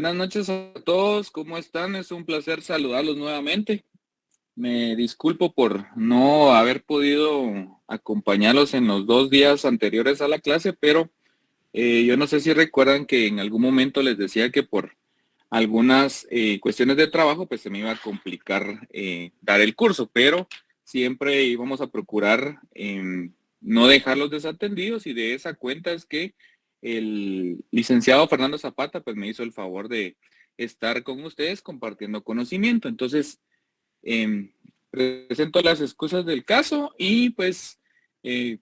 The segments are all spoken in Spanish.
Buenas noches a todos, ¿cómo están? Es un placer saludarlos nuevamente. Me disculpo por no haber podido acompañarlos en los 2 días anteriores a la clase, pero yo no sé si recuerdan que en algún momento les decía que por algunas cuestiones de trabajo, pues se me iba a complicar dar el curso, pero siempre íbamos a procurar no dejarlos desatendidos, y de esa cuenta es que el licenciado Fernando Zapata pues me hizo el favor de estar con ustedes compartiendo conocimiento. Entonces, em, presento las excusas del caso y pues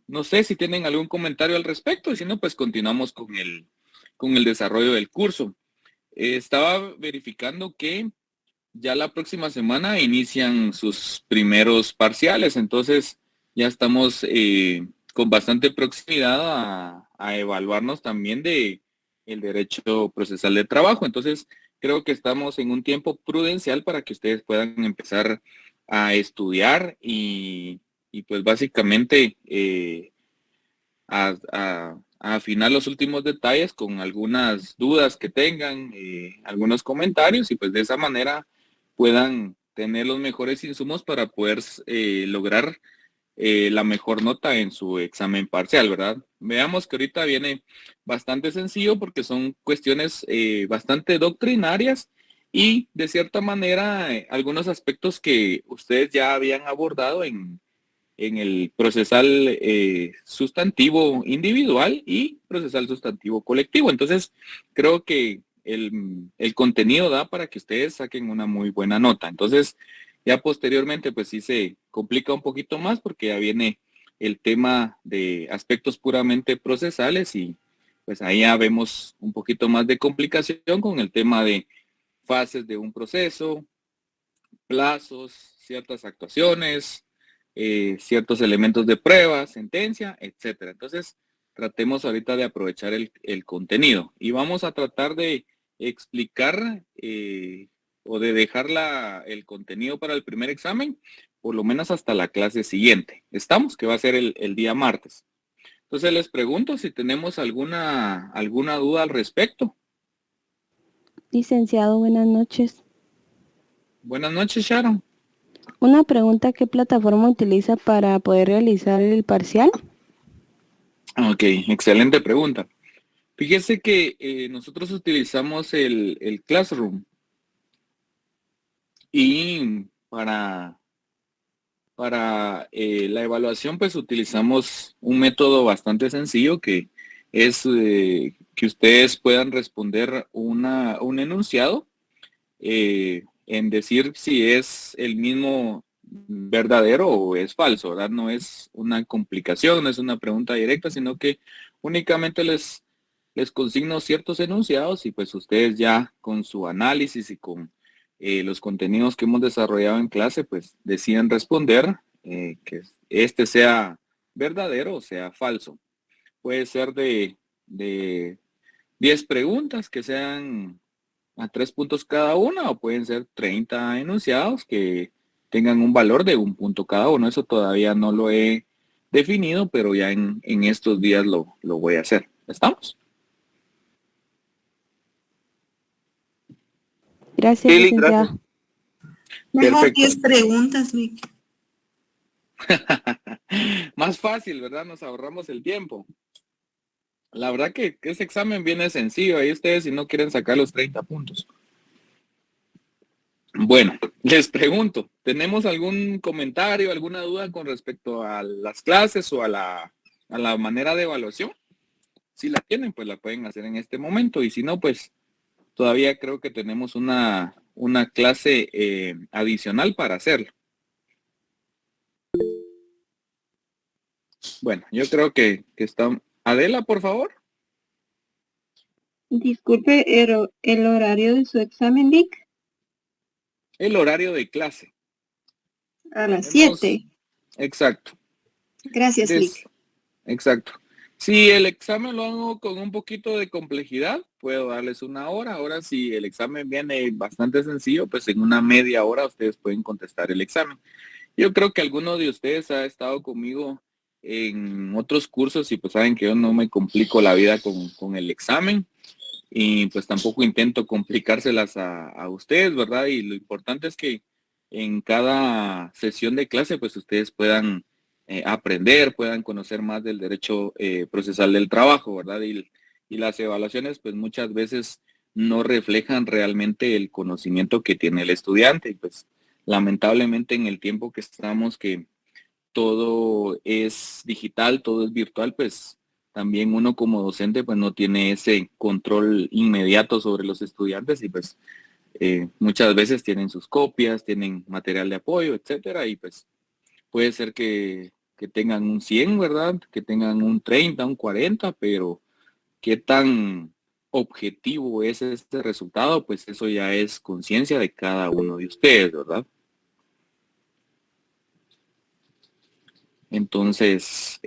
no sé si tienen algún comentario al respecto, y si no, pues continuamos con el desarrollo del curso. Estaba verificando que ya la próxima semana inician sus primeros parciales, entonces ya estamos con bastante proximidad a evaluarnos también de el derecho procesal de trabajo. Entonces creo que estamos en un tiempo prudencial para que ustedes puedan empezar a estudiar y pues básicamente a afinar los últimos detalles con algunas dudas que tengan, algunos comentarios, y pues de esa manera puedan tener los mejores insumos para poder lograr la mejor nota en su examen parcial, ¿verdad? Veamos que ahorita viene bastante sencillo porque son cuestiones bastante doctrinarias y de cierta manera algunos aspectos que ustedes ya habían abordado en el procesal sustantivo individual y procesal sustantivo colectivo. Entonces, creo que el contenido da para que ustedes saquen una muy buena nota. Entonces, ya posteriormente, pues sí se complica un poquito más porque ya viene el tema de aspectos puramente procesales, y pues ahí ya vemos un poquito más de complicación con el tema de fases de un proceso, plazos, ciertas actuaciones, ciertos elementos de prueba, sentencia, etcétera. Entonces, tratemos ahorita de aprovechar el contenido y vamos a tratar de explicar o de dejar el contenido para el primer examen, por lo menos hasta la clase siguiente. ¿Estamos? Que va a ser el día martes. Entonces, les pregunto si tenemos alguna duda al respecto. Licenciado, buenas noches. Buenas noches, Sharon. Una pregunta, ¿qué plataforma utiliza para poder realizar el parcial? Ok, excelente pregunta. Fíjese que nosotros utilizamos el Classroom, y para la evaluación pues utilizamos un método bastante sencillo que es que ustedes puedan responder un enunciado en decir si es el mismo verdadero o es falso, ¿verdad? No es una complicación, no es una pregunta directa, sino que únicamente les consigno ciertos enunciados, y pues ustedes ya con su análisis y con los contenidos que hemos desarrollado en clase, pues deciden responder que este sea verdadero o sea falso. Puede ser de 10 preguntas que sean a 3 puntos cada una, o pueden ser 30 enunciados que tengan un valor de 1 punto cada uno. Eso todavía no lo he definido, pero ya en estos días lo voy a hacer. ¿Estamos? Gracias, Lili, gracias. licenciado. Mejor Perfecto. 10 preguntas, Vicky. Más fácil, ¿verdad? Nos ahorramos el tiempo. La verdad que ese examen viene sencillo. Ahí ustedes si no quieren sacar los 30 puntos. Bueno, les pregunto, ¿tenemos algún comentario, alguna duda con respecto a las clases o a la manera de evaluación? Si la tienen, pues la pueden hacer en este momento, y si no, pues todavía creo que tenemos una clase adicional para hacerlo. Bueno, yo creo que está... Adela, por favor. Disculpe, el horario de su examen, Vic, El horario de clase. a las Tenemos, 7. exacto. Gracias, Vic. Exacto. Si el examen lo hago con un poquito de complejidad, puedo darles 1 hora. Ahora, si el examen viene bastante sencillo, pues en una media hora ustedes pueden contestar el examen. Yo creo que alguno de ustedes ha estado conmigo en otros cursos y pues saben que yo no me complico la vida con el examen. y pues tampoco intento complicárselas a ustedes, ¿verdad? Y lo importante es que en cada sesión de clase pues ustedes puedan aprender, puedan conocer más del derecho procesal del trabajo, ¿verdad? Y las evaluaciones pues muchas veces no reflejan realmente el conocimiento que tiene el estudiante y pues lamentablemente en el tiempo que estamos que todo es digital, todo es virtual, pues también uno como docente pues no tiene ese control inmediato sobre los estudiantes y pues muchas veces tienen sus copias, tienen material de apoyo, etcétera, y pues puede ser que tengan un 100, ¿verdad? Que tengan un 30, un 40, pero qué tan objetivo es este resultado, pues eso ya es conciencia de cada uno de ustedes, ¿verdad? Entonces,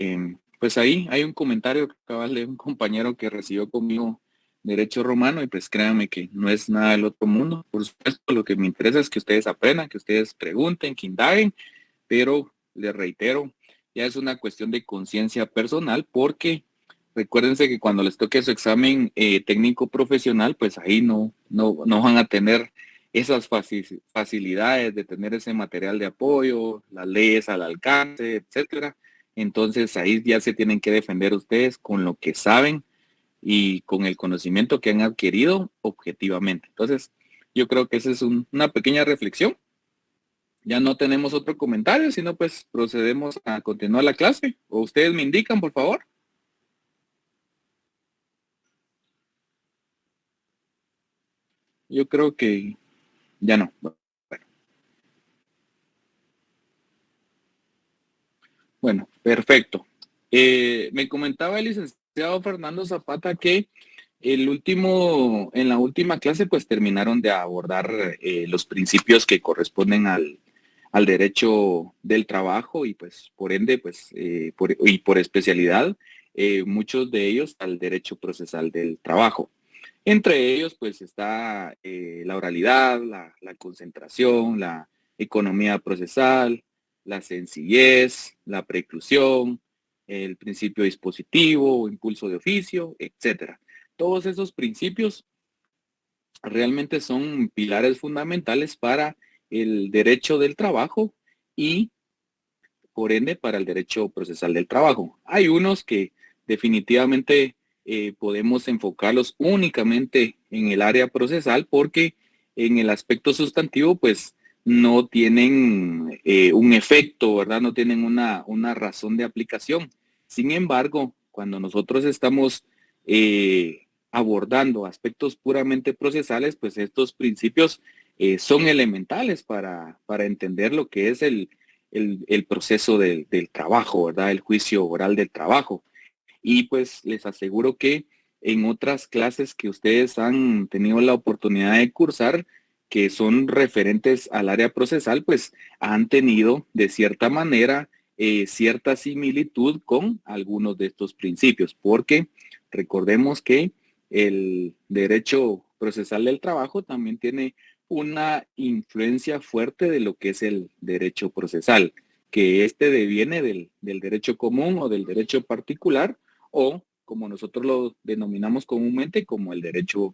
pues ahí hay un comentario cabal de un compañero que recibió conmigo Derecho Romano y pues créanme que no es nada del otro mundo. Por supuesto, lo que me interesa es que ustedes aprendan, que ustedes pregunten, que indaguen, pero les reitero, ya es una cuestión de conciencia personal porque recuérdense que cuando les toque su examen técnico profesional, pues ahí no van a tener esas facilidades de tener ese material de apoyo, las leyes al alcance, etcétera. Entonces ahí ya se tienen que defender ustedes con lo que saben y con el conocimiento que han adquirido objetivamente. Entonces, yo creo que esa es una pequeña reflexión. Ya no tenemos otro comentario, sino pues procedemos a continuar la clase. O ustedes me indican, por favor. Yo creo que ya no. Bueno, perfecto. Me comentaba el licenciado Fernando Zapata que en la última clase, pues terminaron de abordar los principios que corresponden al derecho del trabajo y pues por ende, pues por especialidad, muchos de ellos al derecho procesal del trabajo. Entre ellos, pues está la oralidad, la concentración, la economía procesal, la sencillez, la preclusión, el principio dispositivo, impulso de oficio, etcétera. Todos esos principios realmente son pilares fundamentales para el derecho del trabajo y por ende para el derecho procesal del trabajo. Hay unos que definitivamente podemos enfocarlos únicamente en el área procesal porque en el aspecto sustantivo pues no tienen un efecto, ¿verdad? No tienen una razón de aplicación. Sin embargo, cuando nosotros estamos abordando aspectos puramente procesales, pues estos principios son elementales para entender lo que es el proceso del trabajo, ¿verdad? El juicio oral del trabajo. Y pues les aseguro que en otras clases que ustedes han tenido la oportunidad de cursar, que son referentes al área procesal, pues han tenido de cierta manera cierta similitud con algunos de estos principios, porque recordemos que el derecho procesal del trabajo también tiene una influencia fuerte de lo que es el derecho procesal, que este deviene del derecho común o del derecho particular, o como nosotros lo denominamos comúnmente como el derecho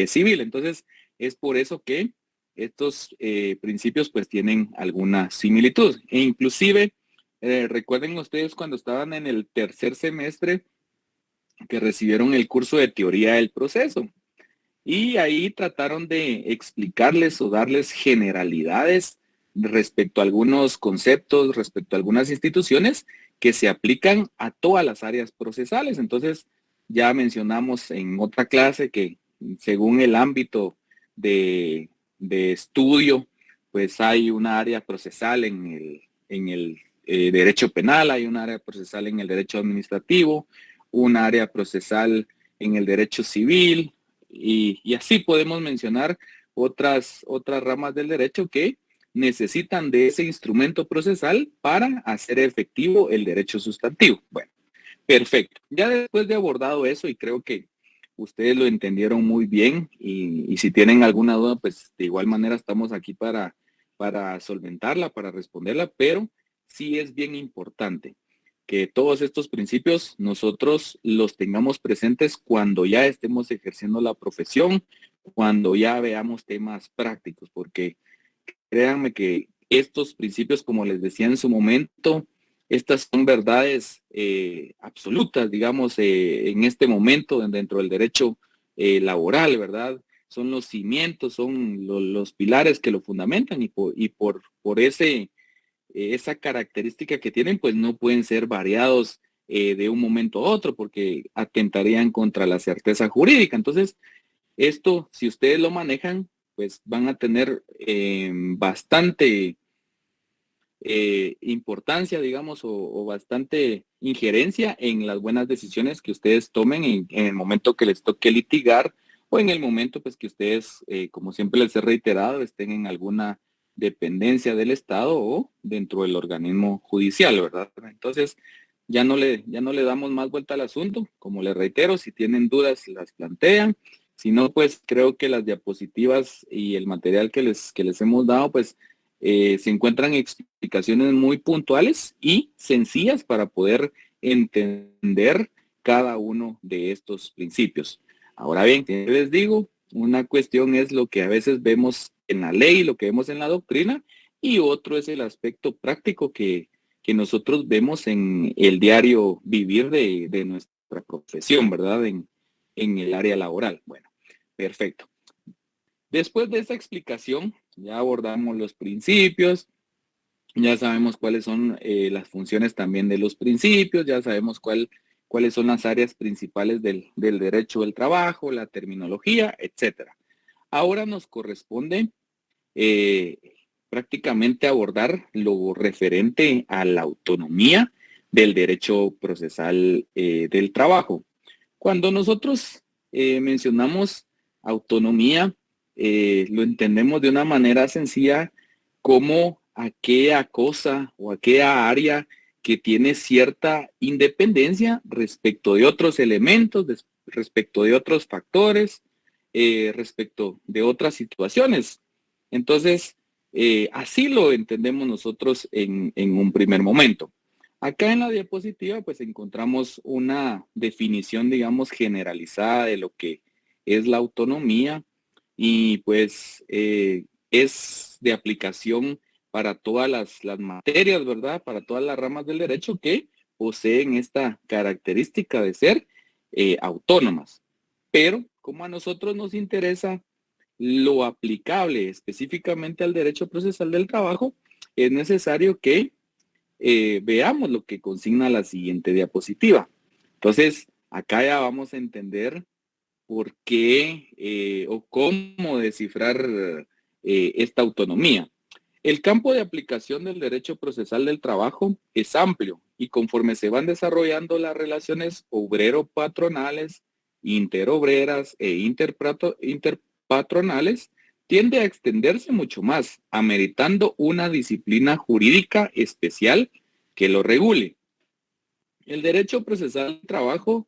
civil. Entonces, es por eso que estos principios pues tienen alguna similitud. E inclusive, recuerden ustedes cuando estaban en el tercer semestre que recibieron el curso de teoría del proceso. Y ahí trataron de explicarles o darles generalidades respecto a algunos conceptos, respecto a algunas instituciones que se aplican a todas las áreas procesales. Entonces, ya mencionamos en otra clase que según el ámbito de estudio, pues hay una área procesal en el derecho penal, hay un área procesal en el derecho administrativo, un área procesal en el derecho civil, y así podemos mencionar otras ramas del derecho que necesitan de ese instrumento procesal para hacer efectivo el derecho sustantivo. Bueno, perfecto. Ya después de abordado eso, y creo que ustedes lo entendieron muy bien, y si tienen alguna duda, pues de igual manera estamos aquí para solventarla, para responderla, pero sí es bien importante que todos estos principios nosotros los tengamos presentes cuando ya estemos ejerciendo la profesión, cuando ya veamos temas prácticos, porque créanme que estos principios, como les decía en su momento, estas son verdades absolutas, digamos, en este momento dentro del derecho laboral, ¿verdad? Son los cimientos, son los pilares que lo fundamentan y por esa característica que tienen, pues no pueden ser variados de un momento a otro porque atentarían contra la certeza jurídica. Entonces, esto, si ustedes lo manejan, pues van a tener bastante importancia, digamos, o bastante injerencia en las buenas decisiones que ustedes tomen en el momento que les toque litigar o en el momento pues que ustedes, como siempre les he reiterado, estén en alguna dependencia del Estado o dentro del organismo judicial, ¿verdad? Entonces, ya no le damos más vuelta al asunto. Como les reitero, si tienen dudas, las plantean. Si no, pues creo que las diapositivas y el material que les hemos dado, pues se encuentran explicaciones muy puntuales y sencillas para poder entender cada uno de estos principios. Ahora bien, les digo, una cuestión es lo que a veces vemos en la ley, lo que vemos en la doctrina, y otro es el aspecto práctico que nosotros vemos en el diario vivir de nuestra profesión, ¿verdad? En el área laboral. Bueno, perfecto. Después de esa explicación, ya abordamos los principios, ya sabemos cuáles son las funciones también de los principios, ya sabemos cuáles son las áreas principales del derecho del trabajo, la terminología, etcétera. Ahora nos corresponde prácticamente abordar lo referente a la autonomía del derecho procesal del trabajo. Cuando nosotros mencionamos autonomía, lo entendemos de una manera sencilla como aquella cosa o aquella área que tiene cierta independencia respecto de otros elementos, respecto de otros factores, respecto de otras situaciones. Entonces, así lo entendemos nosotros en un primer momento. Acá en la diapositiva pues encontramos una definición, digamos, generalizada de lo que es la autonomía y pues es de aplicación para todas las materias, ¿verdad? Para todas las ramas del derecho que poseen esta característica de ser autónomas. Pero como a nosotros nos interesa lo aplicable específicamente al derecho procesal del trabajo, es necesario que veamos lo que consigna la siguiente diapositiva. Entonces, acá ya vamos a entender por qué o cómo descifrar esta autonomía. El campo de aplicación del derecho procesal del trabajo es amplio y conforme se van desarrollando las relaciones obrero-patronales, interobreras e interpatronales, tiende a extenderse mucho más, ameritando una disciplina jurídica especial que lo regule. El derecho procesal del trabajo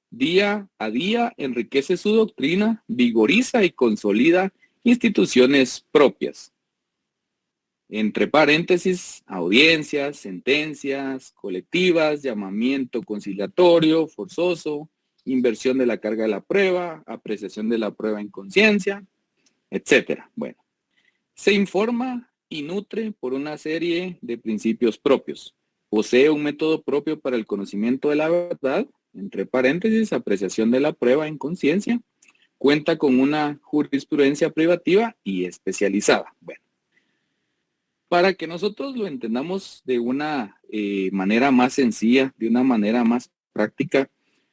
día a día enriquece su doctrina, vigoriza y consolida instituciones propias. Entre paréntesis, audiencias, sentencias colectivas, llamamiento conciliatorio, forzoso, inversión de la carga de la prueba, apreciación de la prueba en conciencia, etcétera. Bueno, se informa y nutre por una serie de principios propios. Posee un método propio para el conocimiento de la verdad, entre paréntesis, apreciación de la prueba en conciencia. Cuenta con una jurisprudencia privativa y especializada. Bueno, para que nosotros lo entendamos de una manera más sencilla, de una manera más práctica,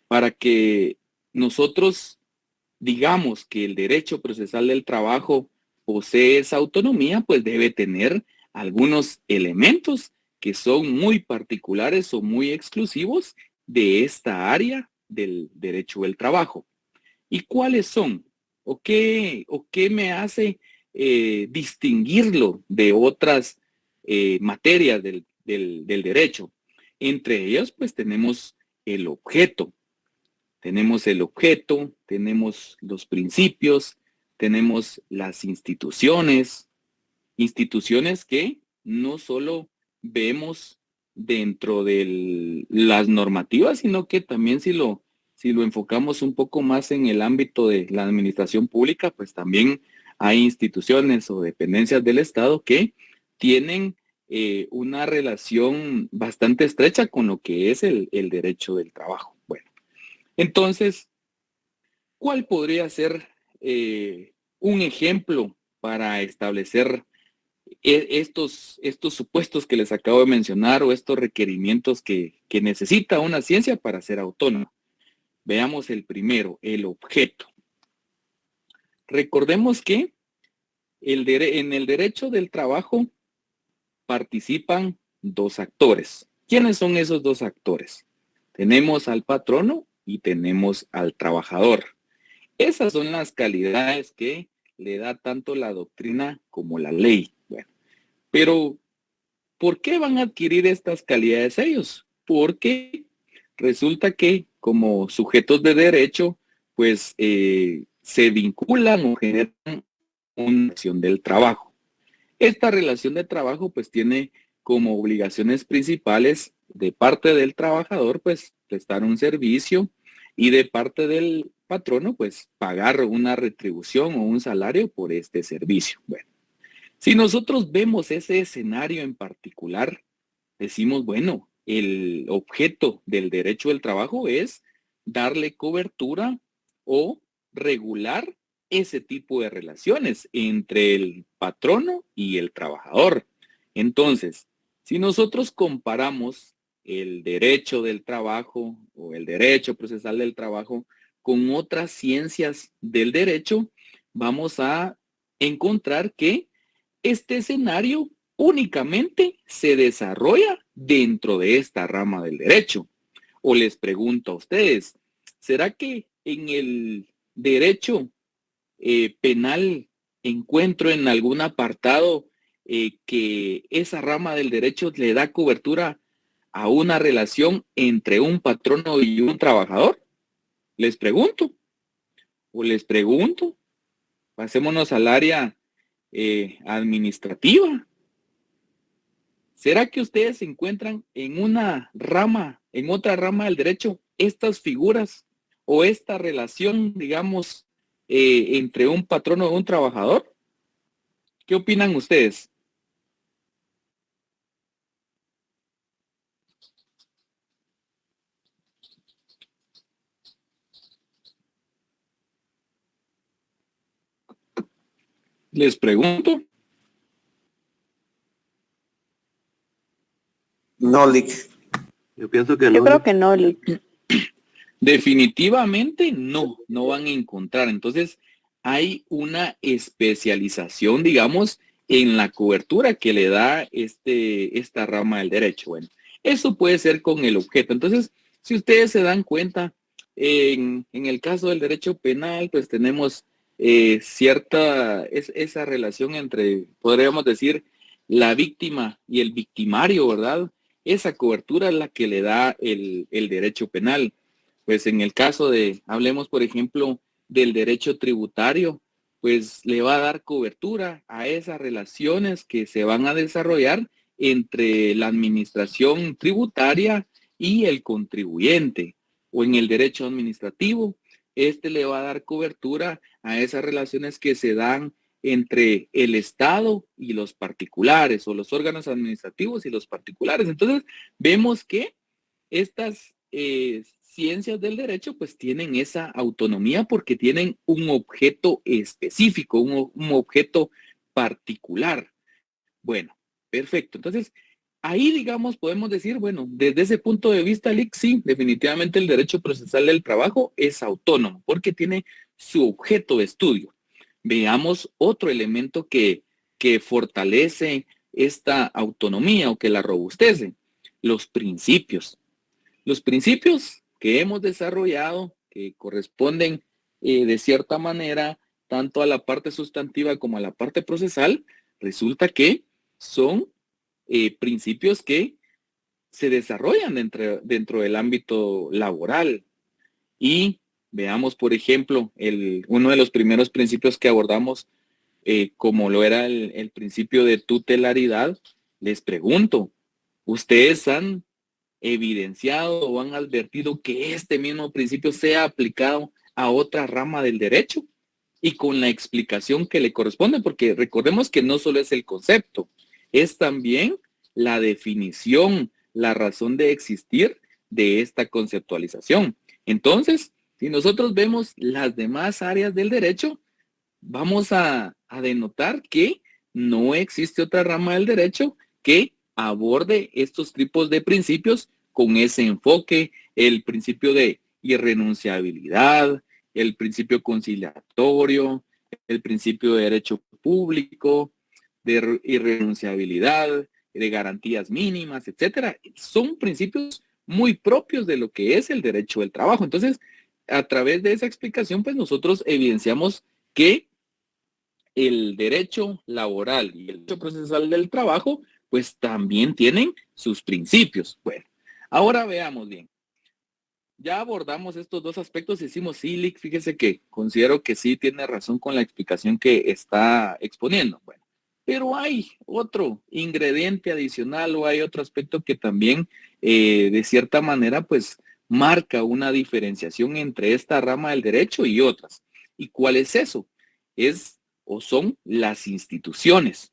para que nosotros digamos que el derecho procesal del trabajo posee esa autonomía, pues debe tener algunos elementos que son muy particulares o muy exclusivos de esta área del derecho del trabajo. ¿Y cuáles son? ¿O qué me hace distinguirlo de otras materias del derecho? Entre ellas, pues tenemos el objeto. Tenemos el objeto, tenemos los principios, tenemos las instituciones que no solo vemos dentro de las normativas, sino que también si lo enfocamos un poco más en el ámbito de la administración pública, pues también hay instituciones o dependencias del Estado que tienen una relación bastante estrecha con lo que es el derecho del trabajo. Bueno, entonces, ¿cuál podría ser un ejemplo para establecer estos supuestos que les acabo de mencionar o estos requerimientos que necesita una ciencia para ser autónoma? Veamos el primero, el objeto. Recordemos que en el derecho del trabajo participan dos actores. ¿Quiénes son esos dos actores? Tenemos al patrono y tenemos al trabajador. Esas son las calidades que le da tanto la doctrina como la ley. Bueno, pero ¿por qué van a adquirir estas calidades ellos? Porque resulta que como sujetos de derecho, pues se vinculan o generan una relación del trabajo. Esta relación de trabajo pues tiene como obligaciones principales de parte del trabajador pues prestar un servicio y de parte del patrono pues pagar una retribución o un salario por este servicio. Bueno, si nosotros vemos ese escenario en particular, decimos, bueno, el objeto del derecho del trabajo es darle cobertura o regular ese tipo de relaciones entre el patrono y el trabajador. Entonces, si nosotros comparamos el derecho del trabajo o el derecho procesal del trabajo con otras ciencias del derecho, vamos a encontrar que este escenario únicamente se desarrolla dentro de esta rama del derecho. O les pregunto a ustedes, ¿será que en el derecho penal encuentro en algún apartado que esa rama del derecho le da cobertura a una relación entre un patrono y un trabajador? Les pregunto. O les pregunto, pasémonos al área administrativa. ¿Será que ustedes encuentran en una rama, en otra rama del derecho, estas figuras o esta relación, digamos, entre un patrono y un trabajador? ¿Qué opinan ustedes? Les pregunto. No, Lick. Yo pienso que Yo no. creo que no, Lick. Definitivamente no van a encontrar. Entonces, hay una especialización, digamos, en la cobertura que le da esta rama del derecho. Bueno, eso puede ser con el objeto. Entonces, si ustedes se dan cuenta, en el caso del derecho penal, pues tenemos esa relación entre, podríamos decir, la víctima y el victimario, ¿verdad? Esa cobertura es la que le da el derecho penal. Pues en el caso hablemos por ejemplo del derecho tributario, pues le va a dar cobertura a esas relaciones que se van a desarrollar entre la administración tributaria y el contribuyente. O en el derecho administrativo, le va a dar cobertura a esas relaciones que se dan entre el Estado y los particulares, o los órganos administrativos y los particulares. Entonces, vemos que estas ciencias del derecho pues tienen esa autonomía porque tienen un objeto específico, un objeto particular. Bueno, perfecto. Entonces, ahí digamos podemos decir, bueno, desde ese punto de vista, Lick, sí, definitivamente el derecho procesal del trabajo es autónomo porque tiene su objeto de estudio. Veamos otro elemento que fortalece esta autonomía o que la robustece, los principios. Los principios que hemos desarrollado, que corresponden de cierta manera tanto a la parte sustantiva como a la parte procesal, resulta que son principios que se desarrollan dentro del ámbito laboral. Y veamos, por ejemplo, uno de los primeros principios que abordamos, como lo era el principio de tutelaridad. Les pregunto, ¿Ustedes han evidenciado o han advertido que este mismo principio sea aplicado a otra rama del derecho? Y con la explicación que le corresponde, porque recordemos que no solo es el concepto, es también la definición, la razón de existir de esta conceptualización. Entonces, si nosotros vemos las demás áreas del derecho, vamos a denotar que no existe otra rama del derecho que aborde estos tipos de principios con ese enfoque, el principio de irrenunciabilidad, el principio conciliatorio, el principio de derecho público, de irrenunciabilidad, de garantías mínimas, etcétera. Son principios muy propios de lo que es el derecho del trabajo. Entonces, a través de esa explicación, pues nosotros evidenciamos que el derecho laboral y el derecho procesal del trabajo, pues también tienen sus principios. Bueno, ahora veamos bien. Ya abordamos estos dos aspectos y decimos, sí, Lick, fíjese que considero que sí tiene razón con la explicación que está exponiendo. Bueno, pero hay otro ingrediente adicional o hay otro aspecto que también, de cierta manera, pues marca una diferenciación entre esta rama del derecho y otras. ¿Y cuál es eso? Es o son las instituciones.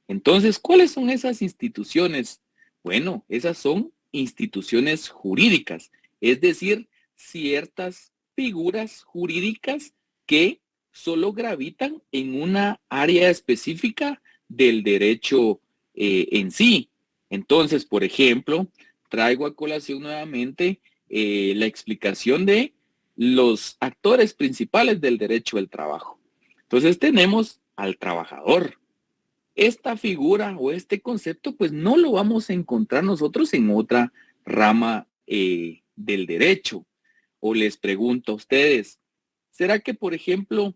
Entonces, ¿cuáles son esas instituciones? Bueno, esas son instituciones jurídicas, es decir, ciertas figuras jurídicas que solo gravitan en una área específica del derecho en sí. Entonces, por ejemplo, traigo a colación nuevamente la explicación de los actores principales del derecho del trabajo. Entonces tenemos al trabajador. Esta figura o este concepto, pues no lo vamos a encontrar nosotros en otra rama del derecho. O les pregunto a ustedes, ¿será que, por ejemplo,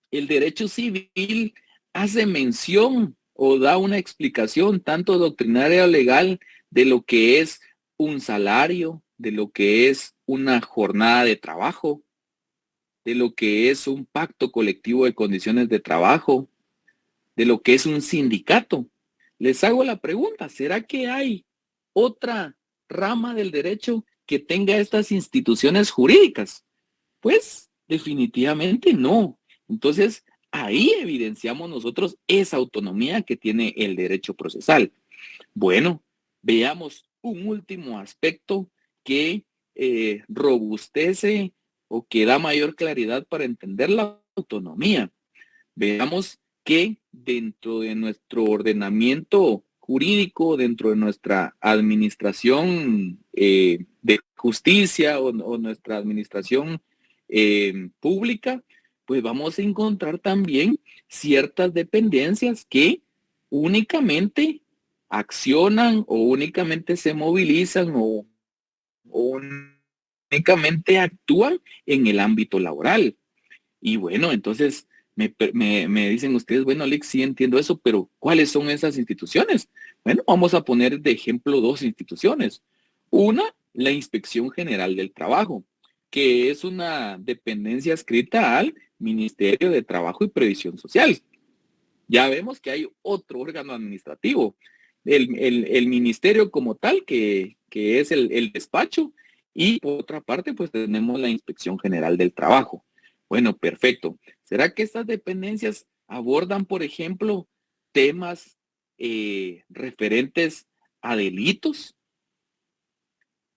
el derecho civil hace mención o da una explicación tanto doctrinaria o legal de lo que es un salario, de lo que es una jornada de trabajo, de lo que es un pacto colectivo de condiciones de trabajo, de lo que es un sindicato? Les hago la pregunta, ¿será que hay otra rama del derecho que tenga estas instituciones jurídicas? Pues definitivamente no. Entonces, ahí evidenciamos nosotros esa autonomía que tiene el derecho procesal. Bueno, veamos un último aspecto que robustece o que da mayor claridad para entender la autonomía. Veamos que dentro de nuestro ordenamiento jurídico, dentro de nuestra administración de justicia o nuestra administración pública, pues vamos a encontrar también ciertas dependencias que únicamente accionan o únicamente se movilizan o únicamente actúan en el ámbito laboral. Y bueno, entonces me dicen ustedes, bueno, Alex, sí entiendo eso, pero ¿cuáles son esas instituciones? Bueno, vamos a poner de ejemplo dos instituciones. Una, la Inspección General del Trabajo, que es una dependencia adscrita al Ministerio de Trabajo y Previsión Social. Ya vemos que hay otro órgano administrativo, el ministerio como tal, que es el despacho, y por otra parte, pues tenemos la Inspección General del Trabajo. Bueno, perfecto. ¿Será que estas dependencias abordan, por ejemplo, temas referentes a delitos?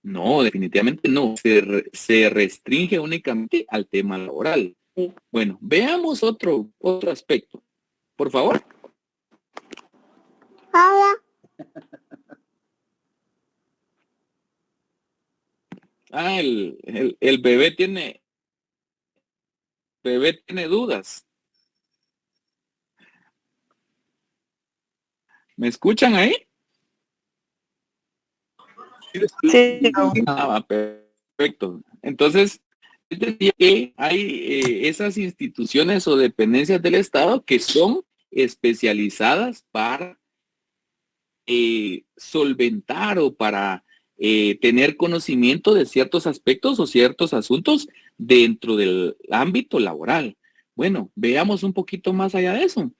No, definitivamente no. Se restringe únicamente al tema laboral. Bueno, veamos otro aspecto. Por favor. Ah, el bebé tiene dudas. ¿Me escuchan ahí? Sí. Ah, perfecto. Entonces, es decir, que hay esas instituciones o dependencias del Estado que son especializadas para solventar o para tener conocimiento de ciertos aspectos o ciertos asuntos dentro del ámbito laboral. Bueno, veamos un poquito más allá de eso.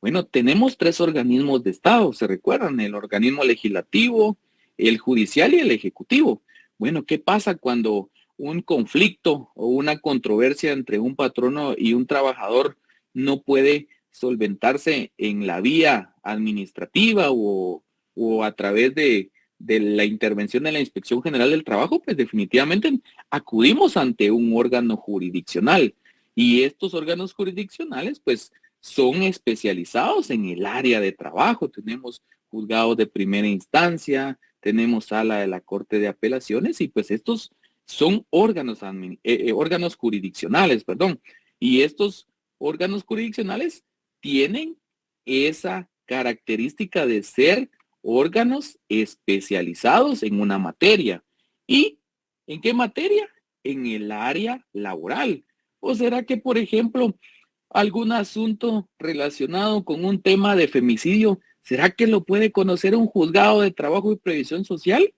Bueno, tenemos 3 organismos de Estado, ¿se recuerdan? El organismo legislativo, el judicial y el ejecutivo. Bueno, ¿qué pasa cuando un conflicto o una controversia entre un patrono y un trabajador no puede solventarse en la vía administrativa o a través de la intervención de la Inspección General del Trabajo? Pues definitivamente acudimos ante un órgano jurisdiccional y estos órganos jurisdiccionales pues son especializados en el área de trabajo. Tenemos juzgados de primera instancia, tenemos sala de la Corte de Apelaciones y pues estos son órganos jurisdiccionales, perdón. Y estos órganos jurisdiccionales tienen esa característica de ser órganos especializados en una materia. ¿Y en qué materia? En el área laboral. ¿O será que, por ejemplo, algún asunto relacionado con un tema de femicidio, será que lo puede conocer un juzgado de trabajo y previsión social?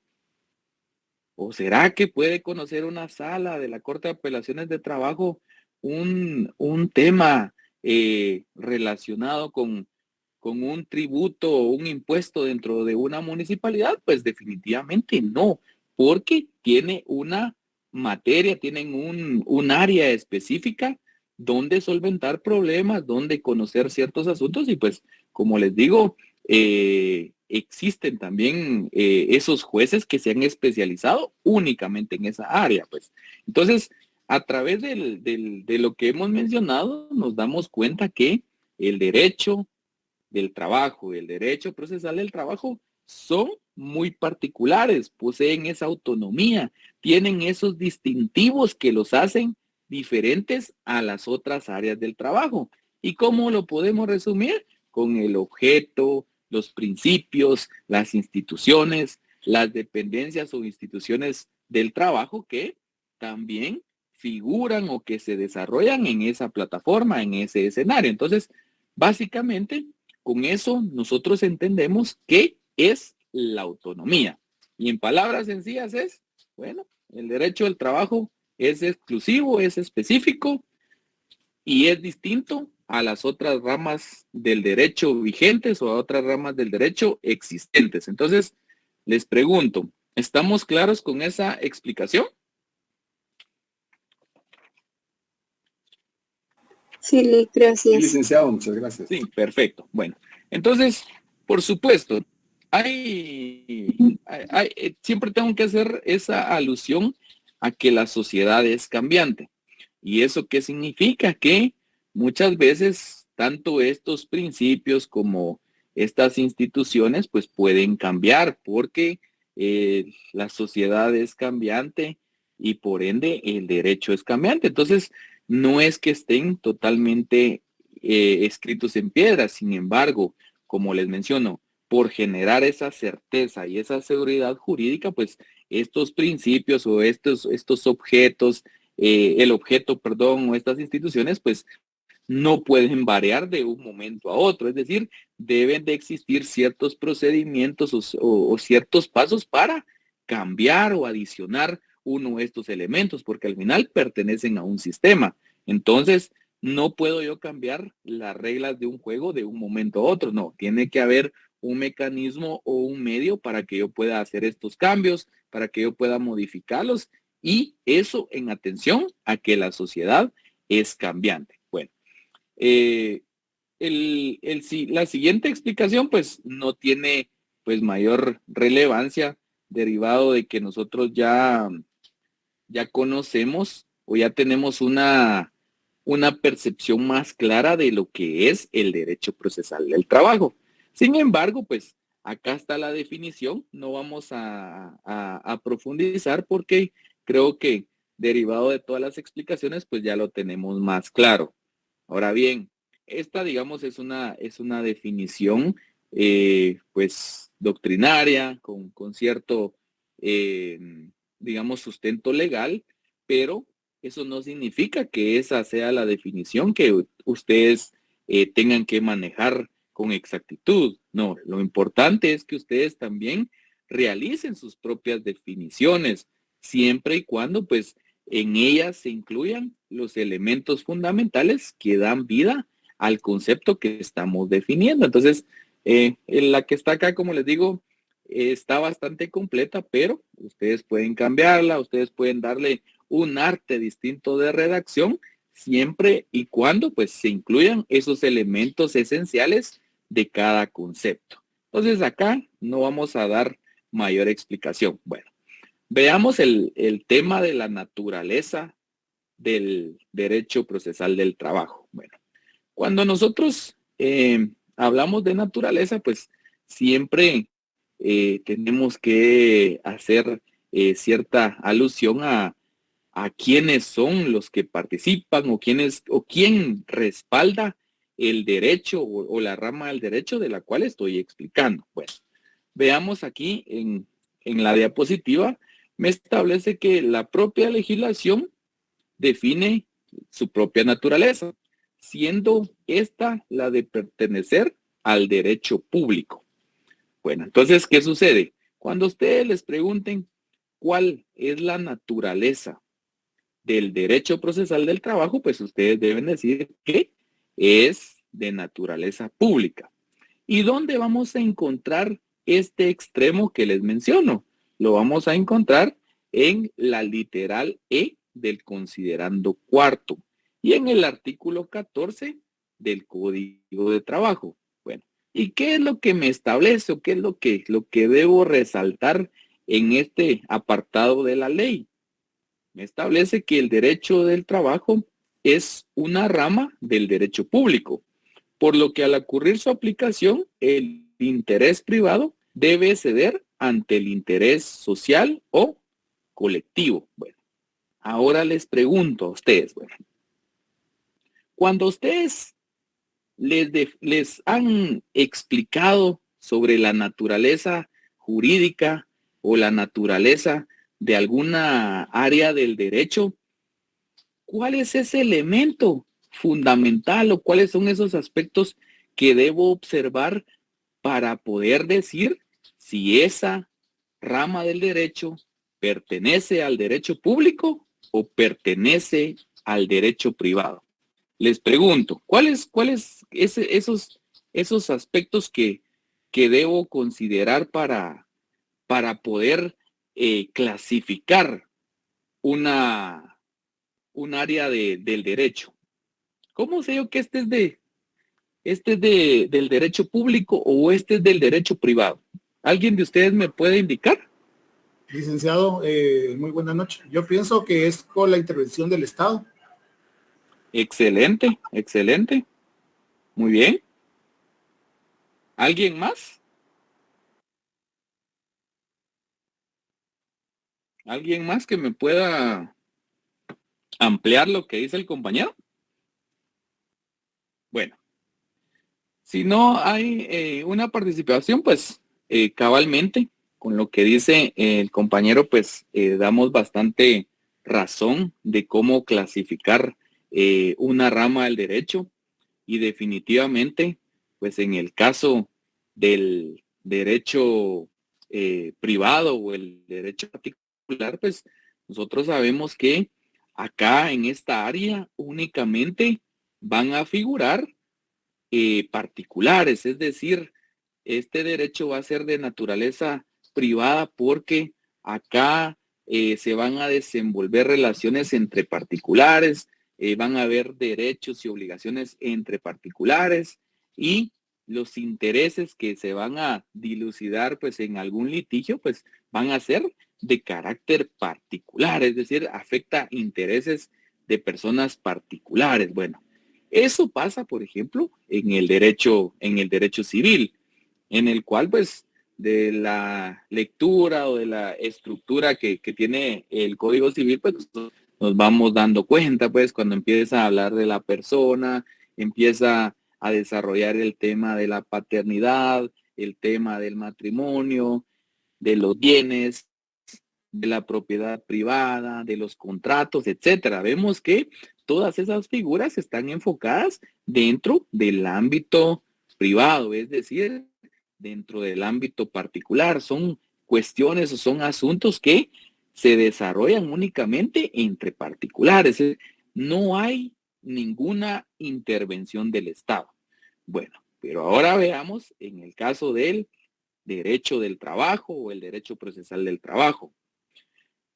¿O será que puede conocer una sala de la Corte de Apelaciones de Trabajo un tema relacionado con un tributo o un impuesto dentro de una municipalidad? Pues definitivamente no, porque tiene una materia, tienen un área específica donde solventar problemas, donde conocer ciertos asuntos y pues, como les digo, existen también esos jueces que se han especializado únicamente en esa área, pues. Entonces, a través de lo que hemos mencionado, nos damos cuenta que el derecho del trabajo y el derecho procesal del trabajo son muy particulares, poseen esa autonomía, tienen esos distintivos que los hacen diferentes a las otras áreas del trabajo. ¿Y cómo lo podemos resumir? Con el objeto, los principios, las instituciones, las dependencias o instituciones del trabajo que también figuran o que se desarrollan en esa plataforma, en ese escenario. Entonces, básicamente, con eso nosotros entendemos qué es la autonomía. Y en palabras sencillas es, bueno, el derecho del trabajo es exclusivo, es específico y es distinto a las otras ramas del derecho vigentes o a otras ramas del derecho existentes. Entonces, les pregunto, ¿estamos claros con esa explicación? Sí, Sí, gracias. licenciado, muchas gracias. Sí, perfecto. Bueno, entonces, por supuesto, siempre tengo que hacer esa alusión a que la sociedad es cambiante. ¿Y eso qué significa? Que muchas veces tanto estos principios como estas instituciones pues pueden cambiar porque la sociedad es cambiante y por ende el derecho es cambiante. Entonces, no es que estén totalmente escritos en piedra, sin embargo, como les menciono, por generar esa certeza y esa seguridad jurídica, pues estos principios o estos objetos, el objeto, perdón, o estas instituciones, pues no pueden variar de un momento a otro. Es decir, deben de existir ciertos procedimientos o ciertos pasos para cambiar o adicionar uno de estos elementos, porque al final pertenecen a un sistema. Entonces, no puedo yo cambiar las reglas de un juego de un momento a otro. No, tiene que haber un mecanismo o un medio para que yo pueda hacer estos cambios, para que yo pueda modificarlos y eso en atención a que la sociedad es cambiante. Bueno, la siguiente explicación pues no tiene pues mayor relevancia derivado de que nosotros ya conocemos o ya tenemos una percepción más clara de lo que es el derecho procesal del trabajo. Sin embargo, pues acá está la definición, no vamos a profundizar porque creo que derivado de todas las explicaciones, pues ya lo tenemos más claro. Ahora bien, esta, digamos, es una definición, pues, doctrinaria, con cierto, digamos, sustento legal, pero eso no significa que esa sea la definición que ustedes tengan que manejar con exactitud. No, lo importante es que ustedes también realicen sus propias definiciones, siempre y cuando, pues, en ellas se incluyan los elementos fundamentales que dan vida al concepto que estamos definiendo. Entonces, la que está acá, como les digo, está bastante completa, pero ustedes pueden cambiarla, ustedes pueden darle un arte distinto de redacción, siempre y cuando pues se incluyan esos elementos esenciales de cada concepto. Entonces acá no vamos a dar mayor explicación. Bueno, veamos el tema de la naturaleza del derecho procesal del trabajo. Bueno, cuando nosotros hablamos de naturaleza, pues siempre tenemos que hacer cierta alusión a quiénes son los que participan o quién respalda el derecho o la rama del derecho de la cual estoy explicando. Bueno, veamos aquí en la diapositiva, me establece que la propia legislación define su propia naturaleza, siendo esta la de pertenecer al derecho público. Bueno, entonces, ¿qué sucede? Cuando ustedes les pregunten cuál es la naturaleza del derecho procesal del trabajo, pues ustedes deben decir que es de naturaleza pública. ¿Y dónde vamos a encontrar este extremo que les menciono? Lo vamos a encontrar en la literal E del considerando cuarto y en el artículo 14 del Código de Trabajo. Bueno, ¿y qué es lo que me establece o qué es lo que debo resaltar en este apartado de la ley? Me establece que el derecho del trabajo es una rama del derecho público, por lo que al ocurrir su aplicación, el interés privado debe ceder ante el interés social o colectivo. Bueno, ahora les pregunto a ustedes, bueno, cuando ustedes les han explicado sobre la naturaleza jurídica o la naturaleza de alguna área del derecho, ¿cuál es ese elemento fundamental o cuáles son esos aspectos que debo observar para poder decir si esa rama del derecho pertenece al derecho público o pertenece al derecho privado? Les pregunto, ¿cuáles esos aspectos que debo considerar para poder clasificar un área del derecho? ¿Cómo sé yo que este es del derecho público o este es del derecho privado? ¿Alguien de ustedes me puede indicar? Licenciado, muy buenas noches. Yo pienso que es con la intervención del Estado. Excelente, excelente. Muy bien. ¿Alguien más? ¿Alguien más que me pueda ampliar lo que dice el compañero? Bueno, si no hay una participación, pues cabalmente con lo que dice el compañero, pues damos bastante razón de cómo clasificar una rama del derecho y definitivamente, pues en el caso del derecho privado o el derecho particular, pues nosotros sabemos que acá en esta área únicamente van a figurar particulares, es decir, este derecho va a ser de naturaleza privada porque acá se van a desenvolver relaciones entre particulares, van a haber derechos y obligaciones entre particulares y los intereses que se van a dilucidar pues en algún litigio pues van a ser de carácter particular, es decir, afecta intereses de personas particulares. Bueno, eso pasa, por ejemplo, en el derecho civil, en el cual pues de la lectura o de la estructura que tiene el Código Civil, pues nos vamos dando cuenta, pues cuando empieza a hablar de la persona, empieza a desarrollar el tema de la paternidad, el tema del matrimonio, de los bienes, de la propiedad privada, de los contratos, etcétera. Vemos que todas esas figuras están enfocadas dentro del ámbito privado, es decir, dentro del ámbito particular. Son cuestiones o son asuntos que se desarrollan únicamente entre particulares. No hay ninguna intervención del Estado. Bueno, pero ahora veamos en el caso del derecho del trabajo o el derecho procesal del trabajo.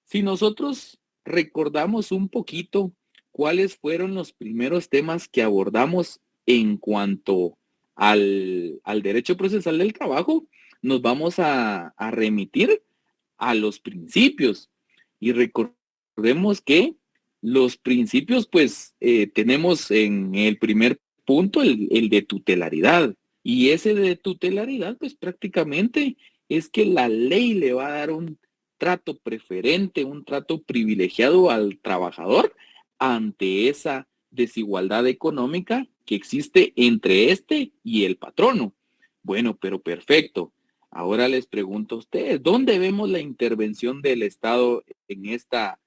Si nosotros recordamos un poquito cuáles fueron los primeros temas que abordamos en cuanto al derecho procesal del trabajo, nos vamos a remitir a los principios. Y recordemos que los principios, pues, tenemos en el primer punto el de tutelaridad. Y ese de tutelaridad, pues, prácticamente es que la ley le va a dar un trato preferente, un trato privilegiado al trabajador ante esa desigualdad económica que existe entre este y el patrono. Bueno, pero perfecto. Ahora les pregunto a ustedes, ¿dónde vemos la intervención del Estado en esta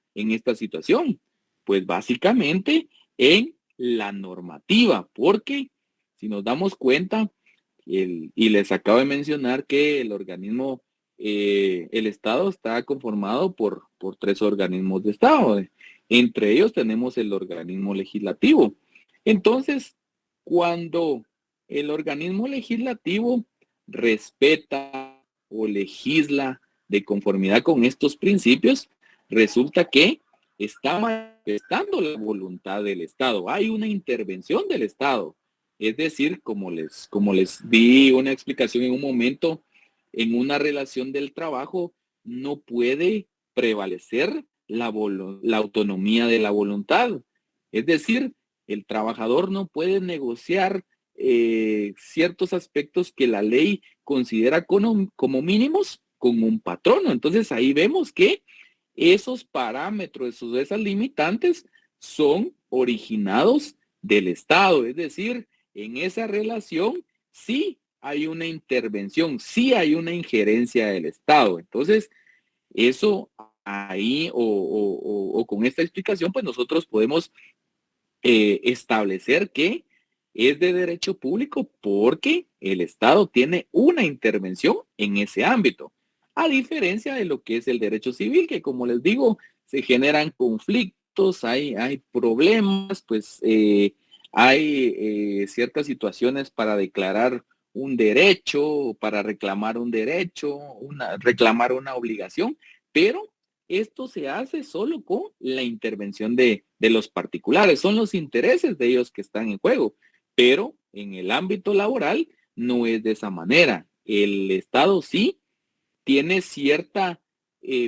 situación? Pues básicamente en la normativa, porque si nos damos cuenta, y les acabo de mencionar que el organismo, el Estado está conformado por 3 organismos de Estado. Entre ellos tenemos el organismo legislativo. Entonces, cuando el organismo legislativo respeta o legisla de conformidad con estos principios, resulta que está manifestando la voluntad del Estado. Hay una intervención del Estado. Es decir, como les di una explicación en un momento, en una relación del trabajo no puede prevalecer la autonomía de la voluntad. Es decir, el trabajador no puede negociar ciertos aspectos que la ley considera como mínimos con un patrono. Entonces ahí vemos que esos parámetros, esas limitantes son originados del Estado. Es decir, en esa relación sí hay una intervención, sí hay una injerencia del Estado. Entonces, eso ahí o con esta explicación, pues nosotros podemos establecer que es de derecho público porque el Estado tiene una intervención en ese ámbito, a diferencia de lo que es el derecho civil, que como les digo, se generan conflictos, hay problemas, pues hay ciertas situaciones para declarar un derecho, para reclamar un derecho, reclamar una obligación, pero esto se hace solo con la intervención de los particulares. Son los intereses de ellos que están en juego, pero en el ámbito laboral no es de esa manera. El Estado sí tiene cierta,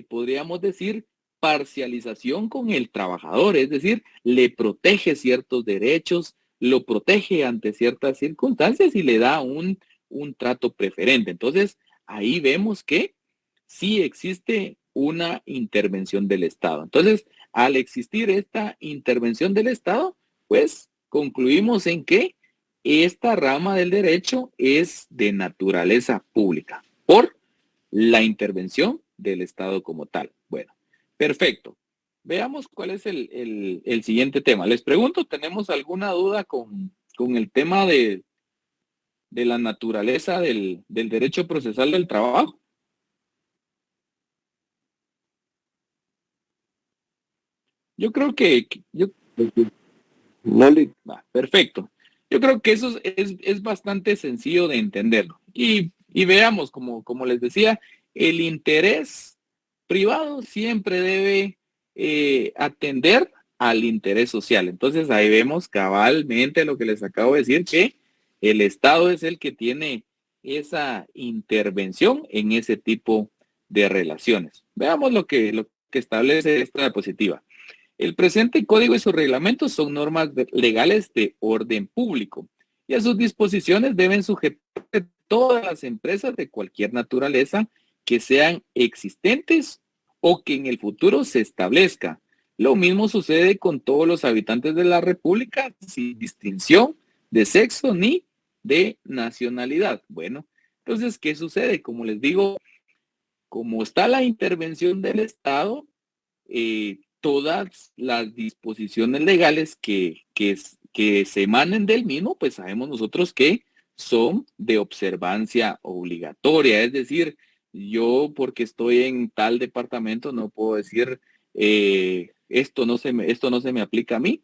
podríamos decir, parcialización con el trabajador, es decir, le protege ciertos derechos, lo protege ante ciertas circunstancias y le da un trato preferente. Entonces, ahí vemos que sí existe una intervención del Estado. Entonces, al existir esta intervención del Estado, pues concluimos en que esta rama del derecho es de naturaleza pública por la intervención del Estado como tal. Bueno, perfecto. Veamos cuál es el siguiente tema. Les pregunto, ¿tenemos alguna duda con el tema de la naturaleza del derecho procesal del trabajo? Yo creo que perfecto. Yo creo que eso es bastante sencillo de entenderlo. Y veamos, como les decía, el interés privado siempre debe atender al interés social. Entonces ahí vemos cabalmente lo que les acabo de decir, que el Estado es el que tiene esa intervención en ese tipo de relaciones. Veamos lo que establece esta diapositiva. El presente código y sus reglamentos son normas legales de orden público y a sus disposiciones deben sujetarse todas las empresas de cualquier naturaleza que sean existentes o que en el futuro se establezca. Lo mismo sucede con todos los habitantes de la República sin distinción de sexo ni de nacionalidad. Bueno, entonces, ¿qué sucede? Como les digo, como está la intervención del Estado, todas las disposiciones legales que se emanen del mismo, pues sabemos nosotros que son de observancia obligatoria. Es decir, yo porque estoy en tal departamento no puedo decir esto no se me aplica a mí.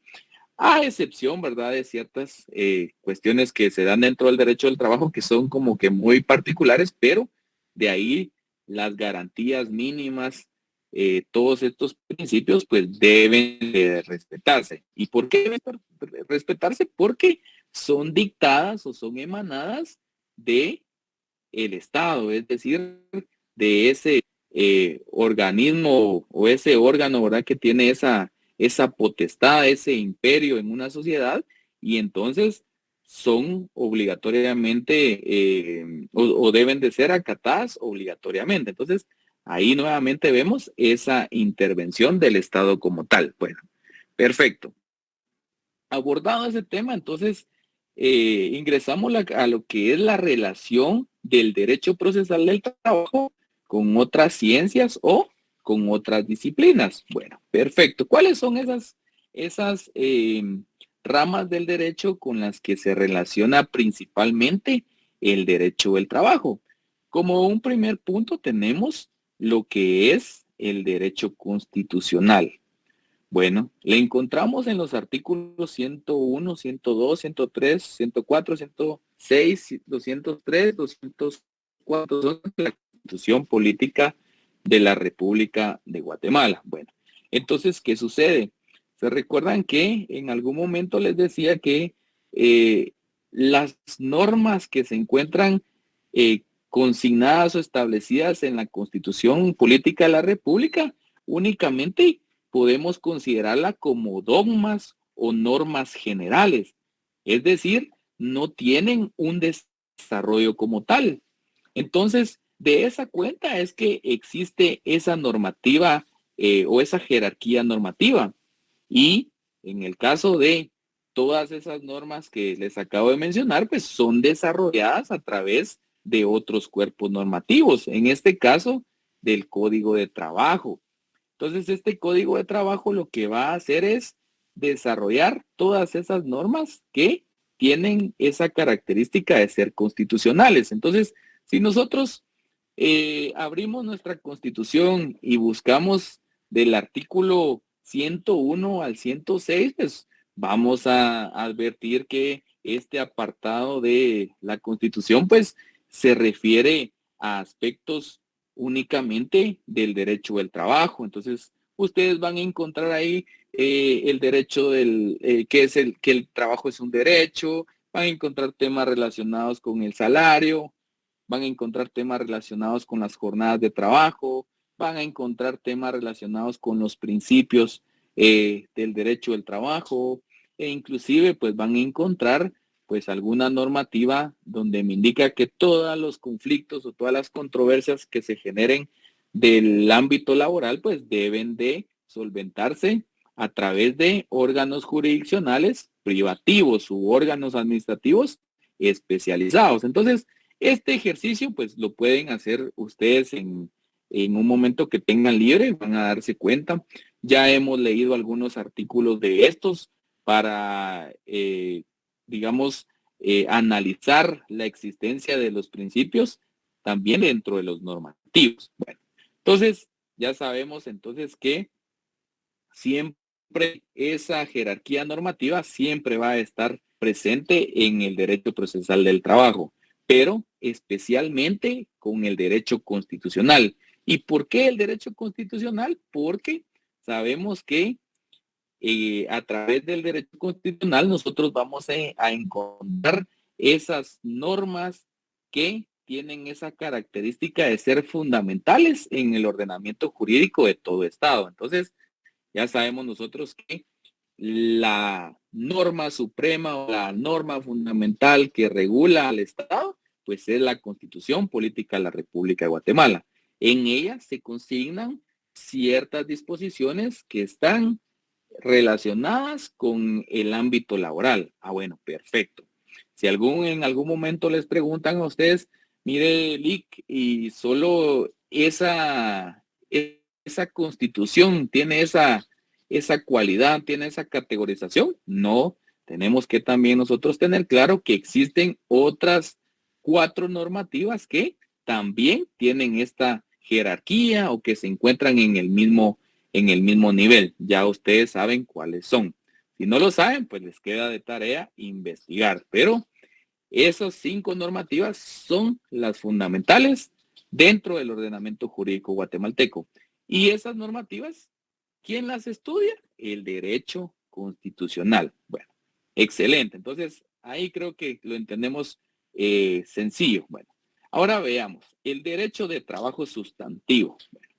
a excepción, ¿verdad?, de ciertas cuestiones que se dan dentro del derecho del trabajo que son como que muy particulares, pero de ahí las garantías mínimas, todos estos principios pues deben de respetarse. ¿Y por qué deben respetarse? Porque son dictadas o son emanadas de el Estado, es decir, de ese organismo o ese órgano, ¿verdad?, que tiene esa potestad, ese imperio en una sociedad, y entonces son obligatoriamente o deben de ser acatadas obligatoriamente. Entonces, ahí nuevamente vemos esa intervención del Estado como tal. Bueno, perfecto. Abordado ese tema, entonces ingresamos a lo que es la relación del derecho procesal del trabajo con otras ciencias o con otras disciplinas. Bueno, perfecto. ¿Cuáles son esas ramas del derecho con las que se relaciona principalmente el derecho del trabajo? Como un primer punto tenemos lo que es el derecho constitucional. Bueno, le encontramos en los artículos 101, 102, 103, 104, 106, 203, 204, son la Constitución Política de la República de Guatemala. Bueno, entonces, ¿qué sucede? Se recuerdan que en algún momento les decía que las normas que se encuentran consignadas o establecidas en la Constitución Política de la República únicamente podemos considerarla como dogmas o normas generales, es decir, no tienen un desarrollo como tal. Entonces, de esa cuenta es que existe esa normativa o esa jerarquía normativa. Y en el caso de todas esas normas que les acabo de mencionar, pues son desarrolladas a través de otros cuerpos normativos, en este caso del Código de Trabajo. Entonces, este código de trabajo lo que va a hacer es desarrollar todas esas normas que tienen esa característica de ser constitucionales. Entonces, si nosotros abrimos nuestra constitución y buscamos del artículo 101 al 106, pues vamos a advertir que este apartado de la constitución, pues se refiere a aspectos únicamente del derecho del trabajo. Entonces, ustedes van a encontrar ahí el derecho que el trabajo es un derecho, van a encontrar temas relacionados con el salario, van a encontrar temas relacionados con las jornadas de trabajo, van a encontrar temas relacionados con los principios del derecho del trabajo, e inclusive pues van a encontrar pues alguna normativa donde me indica que todos los conflictos o todas las controversias que se generen del ámbito laboral pues deben de solventarse a través de órganos jurisdiccionales privativos u órganos administrativos especializados. Entonces, este ejercicio pues lo pueden hacer ustedes en un momento que tengan libre, van a darse cuenta. Ya hemos leído algunos artículos de estos para digamos, analizar la existencia de los principios también dentro de los normativos. Bueno, entonces ya sabemos entonces que siempre esa jerarquía normativa siempre va a estar presente en el derecho procesal del trabajo, pero especialmente con el derecho constitucional. ¿Y por qué el derecho constitucional? Porque sabemos que a través del derecho constitucional nosotros vamos a encontrar esas normas que tienen esa característica de ser fundamentales en el ordenamiento jurídico de todo Estado. Entonces, ya sabemos nosotros que la norma suprema o la norma fundamental que regula al Estado, pues es la Constitución Política de la República de Guatemala. En ella se consignan ciertas disposiciones que están relacionadas con el ámbito laboral. Ah, bueno, perfecto. Si en algún momento les preguntan a ustedes, mire, Lick, y solo esa constitución tiene esa cualidad, tiene esa categorización, no, tenemos que también nosotros tener claro que existen otras 4 normativas que también tienen esta jerarquía o que se encuentran en el mismo nivel. Ya ustedes saben cuáles son. Si no lo saben, pues les queda de tarea investigar. Pero esas 5 normativas son las fundamentales dentro del ordenamiento jurídico guatemalteco. Y esas normativas, ¿quién las estudia? El derecho constitucional. Bueno, excelente. Entonces, ahí creo que lo entendemos sencillo. Bueno, ahora veamos el derecho de trabajo sustantivo. Bueno,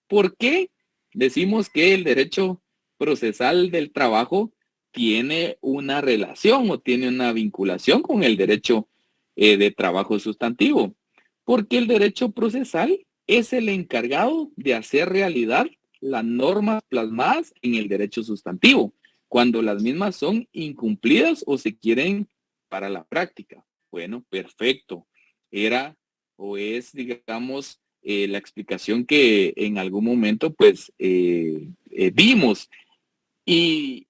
¿por qué decimos que el derecho procesal del trabajo tiene una relación o tiene una vinculación con el derecho de trabajo sustantivo? Porque el derecho procesal es el encargado de hacer realidad las normas plasmadas en el derecho sustantivo, cuando las mismas son incumplidas o se quieren para la práctica. Bueno, perfecto. Era o es, digamos, la explicación que en algún momento pues vimos. ¿Y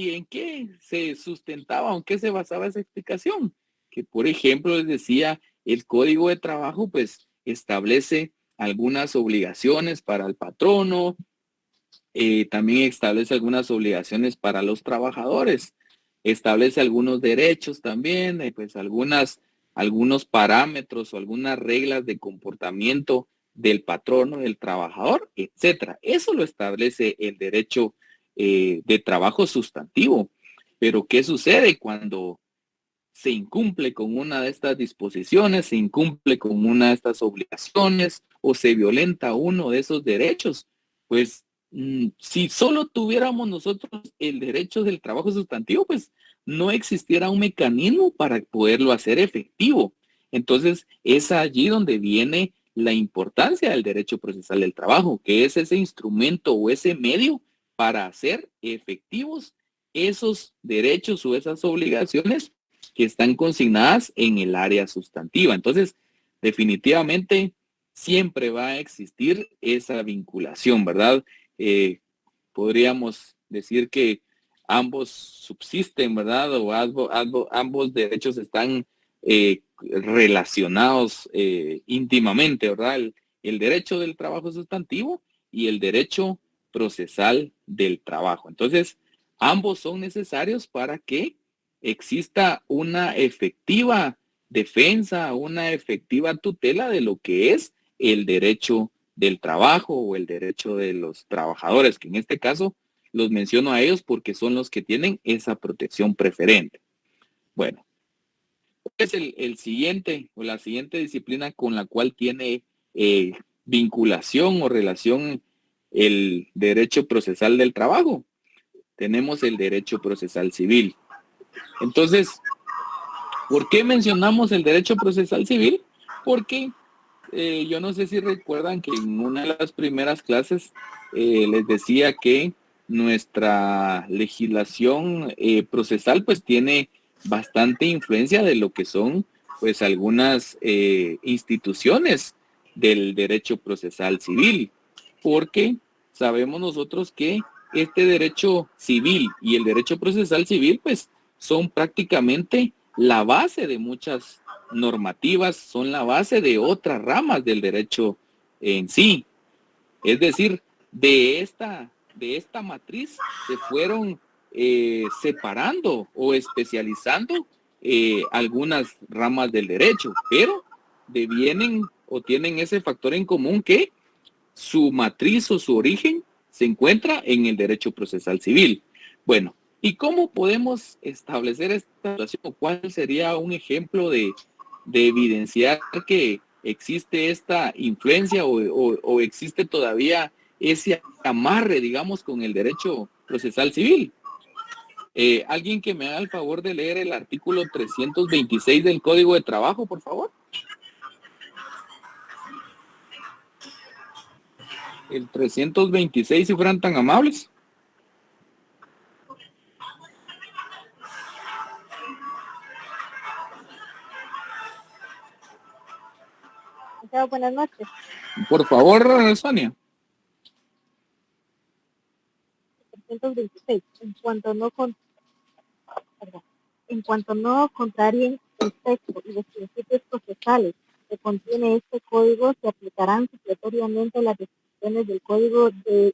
en qué se sustentaba, en qué se basaba esa explicación? Que, por ejemplo, les decía, el Código de Trabajo pues establece algunas obligaciones para el patrono, también establece algunas obligaciones para los trabajadores, establece algunos derechos también, pues algunos parámetros o algunas reglas de comportamiento del patrono, del trabajador, etcétera. Eso lo establece el derecho de trabajo sustantivo. Pero ¿qué sucede cuando se incumple con una de estas disposiciones, se incumple con una de estas obligaciones o se violenta uno de esos derechos? Pues si solo tuviéramos nosotros el derecho del trabajo sustantivo, pues no existiera un mecanismo para poderlo hacer efectivo. Entonces es allí donde viene la importancia del derecho procesal del trabajo, que es ese instrumento o ese medio para hacer efectivos esos derechos o esas obligaciones que están consignadas en el área sustantiva. Entonces, definitivamente, siempre va a existir esa vinculación, ¿verdad? Podríamos decir que ambos subsisten, ¿verdad? O ambos derechos están relacionados íntimamente, ¿verdad? El derecho del trabajo sustantivo y el derecho procesal del trabajo. Entonces, ambos son necesarios para que exista una efectiva defensa, una efectiva tutela de lo que es el derecho del trabajo o el derecho de los trabajadores, que en este caso los menciono a ellos porque son los que tienen esa protección preferente. Bueno, es el siguiente o la siguiente disciplina con la cual tiene vinculación o relación el derecho procesal del trabajo. Tenemos el derecho procesal civil. Entonces, ¿por qué mencionamos el derecho procesal civil? Porque yo no sé si recuerdan que en una de las primeras clases les decía que nuestra legislación procesal pues tiene bastante influencia de lo que son pues algunas instituciones del derecho procesal civil, porque sabemos nosotros que este derecho civil y el derecho procesal civil pues son prácticamente la base de muchas normativas, son la base de otras ramas del derecho en sí. Es decir, de esta matriz se fueron separando o especializando algunas ramas del derecho, pero devienen o tienen ese factor en común que su matriz o su origen se encuentra en el derecho procesal civil. Bueno, ¿y cómo podemos establecer esta situación? ¿Cuál sería un ejemplo de evidenciar que existe esta influencia o existe todavía ese amarre, digamos, con el derecho procesal civil? ¿Alguien que me haga el favor de leer el artículo 326 del Código de Trabajo, por favor? El 326, si fueran tan amables. Buenas noches. Por favor, Sonia. 326. En cuanto no contrarien el texto y los principios procesales que contiene este código, se aplicarán supletoriamente las disposiciones del Código de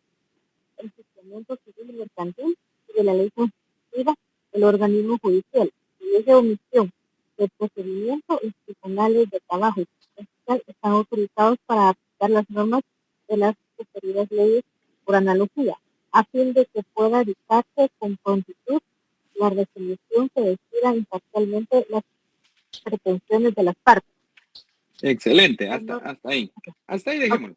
Enjuiciamiento Civil y Mercantil de la ley constitutiva del organismo judicial. Si es de omisión del procedimiento, los tribunales de trabajo y social están autorizados para aplicar las normas de las referidas leyes por analogía, a fin de que pueda dictarse con prontitud la resolución que decida imparcialmente las pretensiones de las partes. Excelente, hasta ahí. Hasta ahí dejémoslo.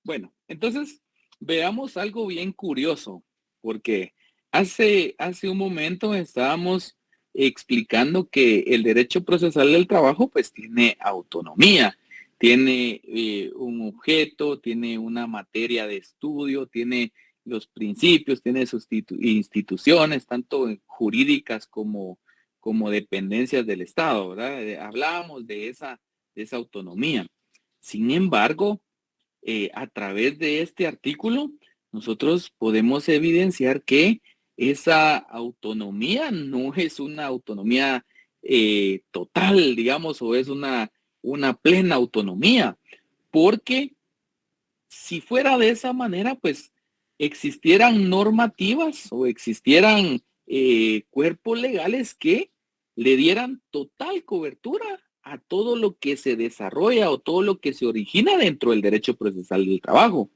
Bueno, entonces veamos algo bien curioso, porque hace un momento estábamos explicando que el derecho procesal del trabajo pues tiene autonomía, tiene un objeto, tiene una materia de estudio, tiene los principios, tiene sus instituciones, tanto jurídicas como dependencias del Estado, ¿verdad? Hablábamos de esa autonomía. Sin embargo, a través de este artículo, nosotros podemos evidenciar que esa autonomía no es una autonomía total, digamos, o es una plena autonomía, porque si fuera de esa manera, pues existieran normativas o existieran cuerpos legales que le dieran total cobertura a todo lo que se desarrolla o todo lo que se origina dentro del derecho procesal del trabajo.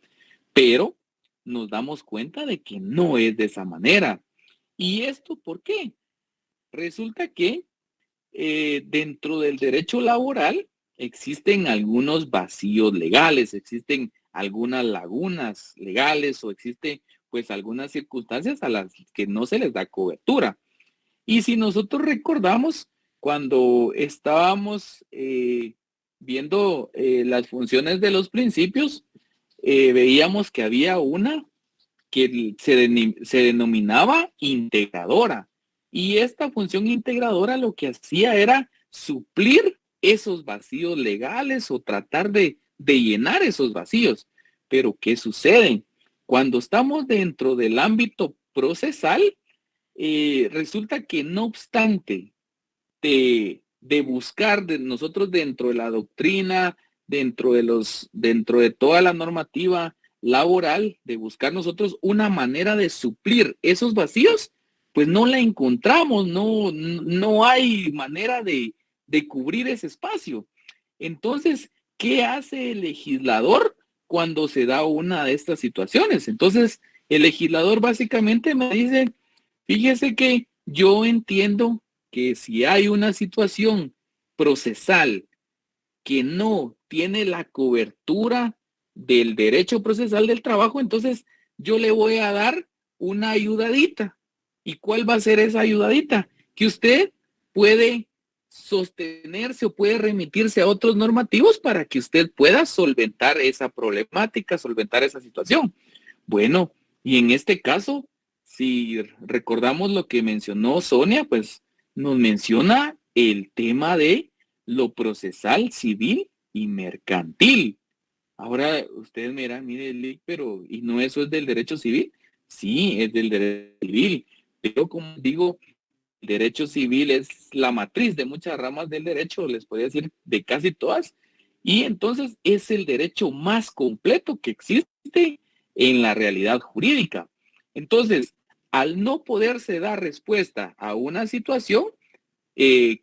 Pero nos damos cuenta de que no es de esa manera. ¿Y esto por qué? Resulta que dentro del derecho laboral existen algunos vacíos legales, existen algunas lagunas legales o existen pues algunas circunstancias a las que no se les da cobertura. Y si nosotros recordamos, cuando estábamos viendo las funciones de los principios, veíamos que había una que se denominaba integradora. Y esta función integradora lo que hacía era suplir esos vacíos legales o tratar de llenar esos vacíos. Pero ¿qué sucede? Cuando estamos dentro del ámbito procesal, resulta que no obstante de buscar de nosotros dentro de la doctrina, dentro de toda la normativa laboral, de buscar nosotros una manera de suplir esos vacíos, pues no la encontramos, no hay manera de cubrir ese espacio. Entonces, ¿qué hace el legislador cuando se da una de estas situaciones? Entonces, el legislador básicamente me dice, fíjese que yo entiendo que si hay una situación procesal que no tiene la cobertura del derecho procesal del trabajo, entonces yo le voy a dar una ayudadita. ¿Y cuál va a ser esa ayudadita? Que usted puede sostenerse o puede remitirse a otros normativos para que usted pueda solventar esa problemática, solventar esa situación. Bueno, y en este caso, si recordamos lo que mencionó Sonia, pues nos menciona el tema de lo procesal, civil y mercantil. Ahora ustedes me dirán, mire, pero ¿y no eso es del derecho civil? Sí, es del derecho civil, pero como digo, el derecho civil es la matriz de muchas ramas del derecho, les podría decir de casi todas, y entonces es el derecho más completo que existe en la realidad jurídica. Entonces, al no poderse dar respuesta a una situación,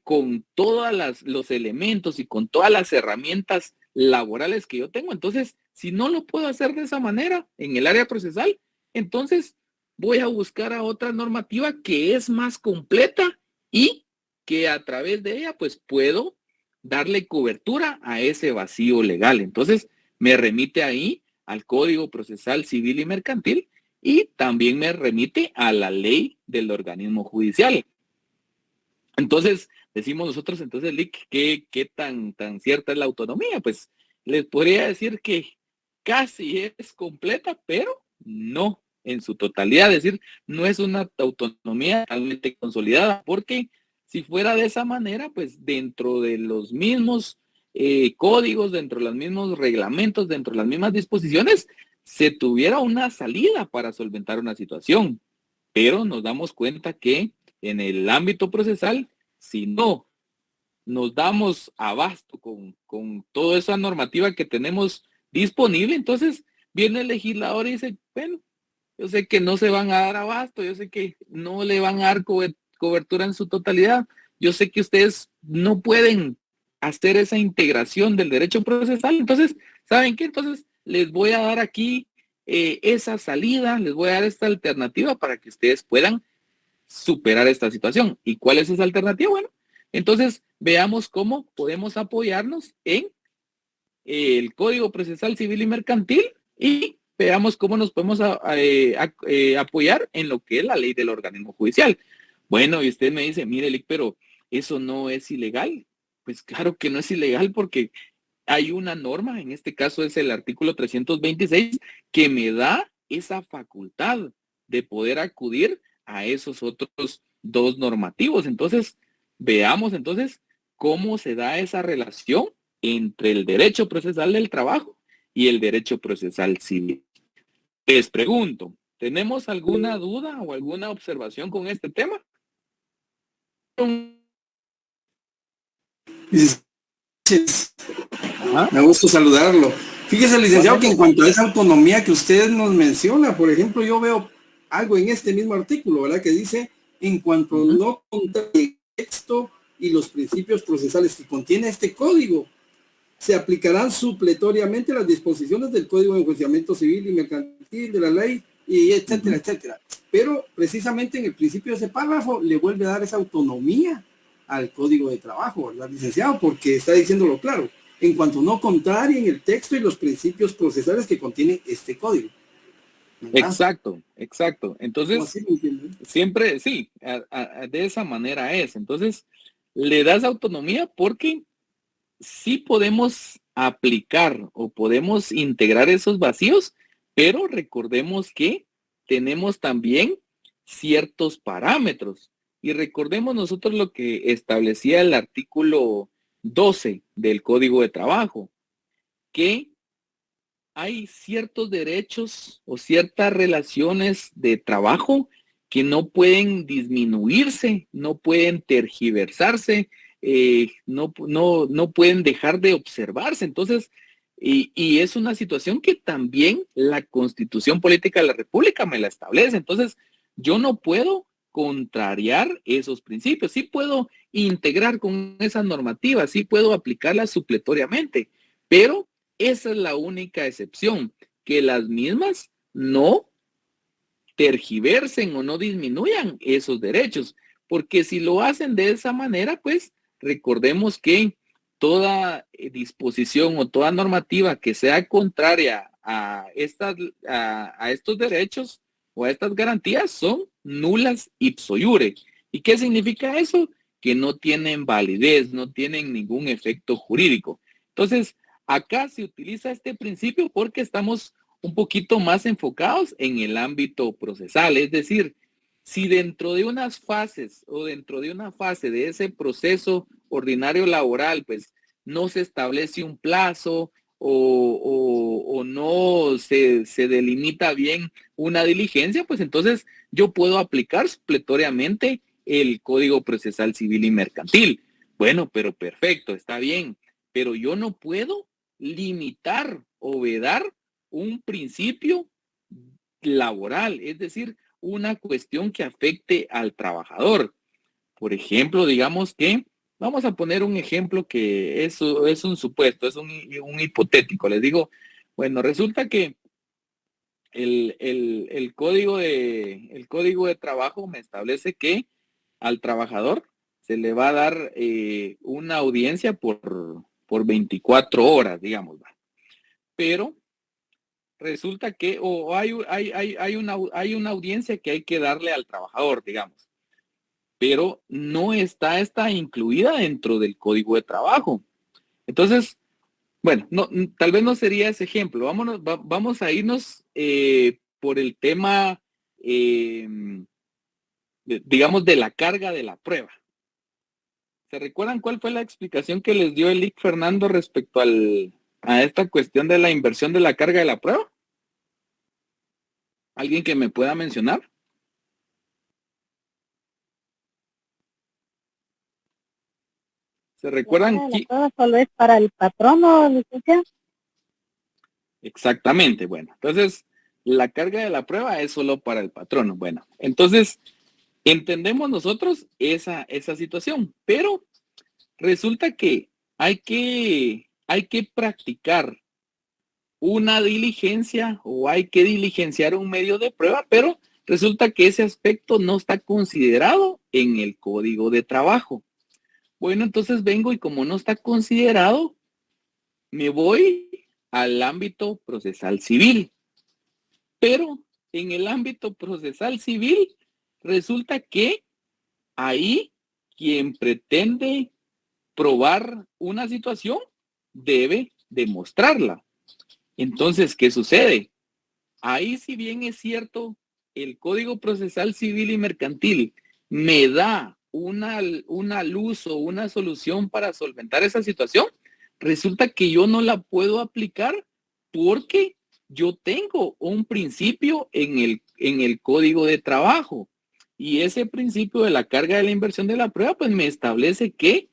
con todos los elementos y con todas las herramientas laborales que yo tengo, entonces, si no lo puedo hacer de esa manera en el área procesal, entonces voy a buscar a otra normativa que es más completa y que a través de ella, pues puedo darle cobertura a ese vacío legal. Entonces, me remite ahí al Código Procesal Civil y Mercantil y también me remite a la ley del organismo judicial. Entonces, decimos nosotros, entonces, Lick, ¿qué tan cierta es la autonomía? Pues les podría decir que casi es completa, pero no en su totalidad. Es decir, no es una autonomía totalmente consolidada, porque si fuera de esa manera, pues dentro de los mismos códigos, dentro de los mismos reglamentos, dentro de las mismas disposiciones, se tuviera una salida para solventar una situación. Pero nos damos cuenta que en el ámbito procesal, si no nos damos abasto con toda esa normativa que tenemos disponible, entonces viene el legislador y dice, bueno, yo sé que no se van a dar abasto, yo sé que no le van a dar cobertura en su totalidad, yo sé que ustedes no pueden hacer esa integración del derecho procesal, entonces, ¿saben qué? Entonces, les voy a dar aquí esa salida, les voy a dar esta alternativa para que ustedes puedan superar esta situación. ¿Y cuál es esa alternativa? Bueno, entonces veamos cómo podemos apoyarnos en el Código Procesal Civil y Mercantil y veamos cómo nos podemos apoyar en lo que es la ley del organismo judicial. Bueno, y usted me dice, mire, Lic, pero eso no es ilegal. Pues claro que no es ilegal porque hay una norma, en este caso es el artículo 326, que me da esa facultad de poder acudir a esos otros dos normativos. Entonces, veamos entonces cómo se da esa relación entre el derecho procesal del trabajo y el derecho procesal civil. Les pregunto, ¿tenemos alguna duda o alguna observación con este tema? Me gusta saludarlo. Fíjese, licenciado, que en cuanto a esa autonomía que usted nos menciona, por ejemplo, yo veo algo en este mismo artículo, ¿verdad? Que dice, en cuanto no contra el texto y los principios procesales que contiene este código, se aplicarán supletoriamente las disposiciones del Código de Enjuiciamiento Civil y Mercantil, de la ley, y etcétera, etcétera. Pero precisamente en el principio de ese párrafo le vuelve a dar esa autonomía al Código de Trabajo, ¿verdad, licenciado? Porque está diciéndolo claro, en cuanto no contrarien el texto y los principios procesales que contiene este código, ¿verdad? Exacto, exacto. Entonces, siempre, sí, de esa manera es. Entonces, le das autonomía porque sí podemos aplicar o podemos integrar esos vacíos, pero recordemos que tenemos también ciertos parámetros. Y recordemos nosotros lo que establecía el artículo 12 del Código de Trabajo, que hay ciertos derechos o ciertas relaciones de trabajo que no pueden disminuirse, no pueden tergiversarse, no pueden dejar de observarse. Entonces, y es una situación que también la Constitución Política de la República me la establece. Entonces, yo no puedo contrariar esos principios. Sí puedo integrar con esas normativas, sí puedo aplicarlas supletoriamente, pero esa es la única excepción, que las mismas no tergiversen o no disminuyan esos derechos, porque si lo hacen de esa manera, pues recordemos que toda disposición o toda normativa que sea contraria a estos derechos o a estas garantías son nulas ipso iure. ¿Y qué significa eso? Que no tienen validez, no tienen ningún efecto jurídico. Entonces, acá se utiliza este principio porque estamos un poquito más enfocados en el ámbito procesal, es decir, si dentro de unas fases o dentro de una fase de ese proceso ordinario laboral, pues no se establece un plazo o no se delimita bien una diligencia, pues entonces yo puedo aplicar supletoriamente el Código Procesal Civil y Mercantil. Bueno, pero perfecto, está bien, pero yo no puedo limitar o vedar un principio laboral, es decir, una cuestión que afecte al trabajador. Por ejemplo, digamos que, vamos a poner un ejemplo que eso es un supuesto, es un hipotético. Les digo, bueno, resulta que el código de trabajo me establece que al trabajador se le va a dar una audiencia por 24 horas, digamos. Pero resulta que hay una audiencia que hay que darle al trabajador, digamos, pero no está incluida dentro del Código de Trabajo. Entonces, bueno, no, tal vez no sería ese ejemplo. Vamos a irnos por el tema, digamos, de la carga de la prueba. ¿Se recuerdan cuál fue la explicación que les dio el IC Fernando respecto a esta cuestión de la inversión de la carga de la prueba? ¿Alguien que me pueda mencionar? ¿Se recuerdan? La prueba solo es para el patrono, licenciado. Exactamente, bueno. Entonces, la carga de la prueba es solo para el patrono. Bueno, entonces entendemos nosotros esa situación, pero resulta que hay que practicar una diligencia o hay que diligenciar un medio de prueba, pero resulta que ese aspecto no está considerado en el código de trabajo. Bueno, entonces vengo y como no está considerado, me voy al ámbito procesal civil. Pero en el ámbito procesal civil resulta que ahí quien pretende probar una situación debe demostrarla. Entonces, ¿qué sucede? Ahí, si bien es cierto, el Código Procesal Civil y Mercantil me da una luz o una solución para solventar esa situación, resulta que yo no la puedo aplicar porque yo tengo un principio en el Código de Trabajo. Y ese principio de la carga de la inversión de la prueba, pues me establece que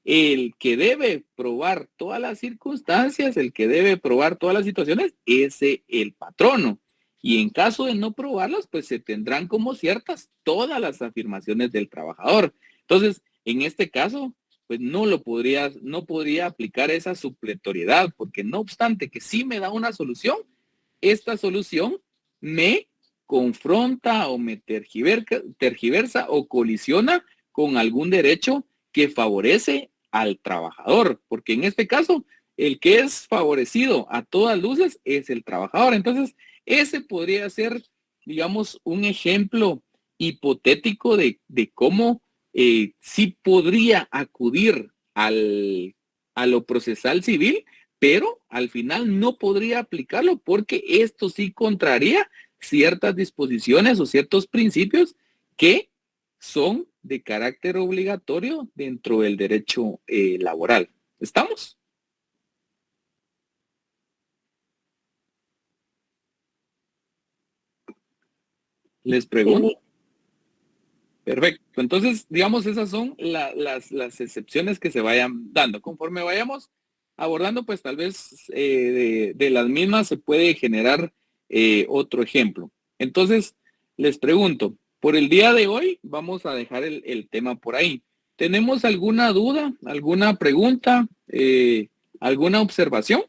el que debe probar todas las circunstancias, el que debe probar todas las situaciones, es el patrono. Y en caso de no probarlas, pues se tendrán como ciertas todas las afirmaciones del trabajador. Entonces, en este caso, pues no podría aplicar esa supletoriedad, porque no obstante que sí me da una solución, esta solución me confronta o me tergiversa o colisiona con algún derecho que favorece al trabajador, porque en este caso, el que es favorecido a todas luces es el trabajador. Entonces, ese podría ser, digamos, un ejemplo hipotético de cómo sí podría acudir a lo procesal civil, pero al final no podría aplicarlo porque esto sí contraría ciertas disposiciones o ciertos principios que son de carácter obligatorio dentro del derecho laboral. ¿Estamos? Les pregunto. Sí. Perfecto. Entonces, digamos, esas son las excepciones que se vayan dando. Conforme vayamos abordando, pues tal vez de las mismas se puede generar otro ejemplo. Entonces, les pregunto, por el día de hoy vamos a dejar el tema por ahí. ¿Tenemos alguna duda, alguna pregunta, alguna observación?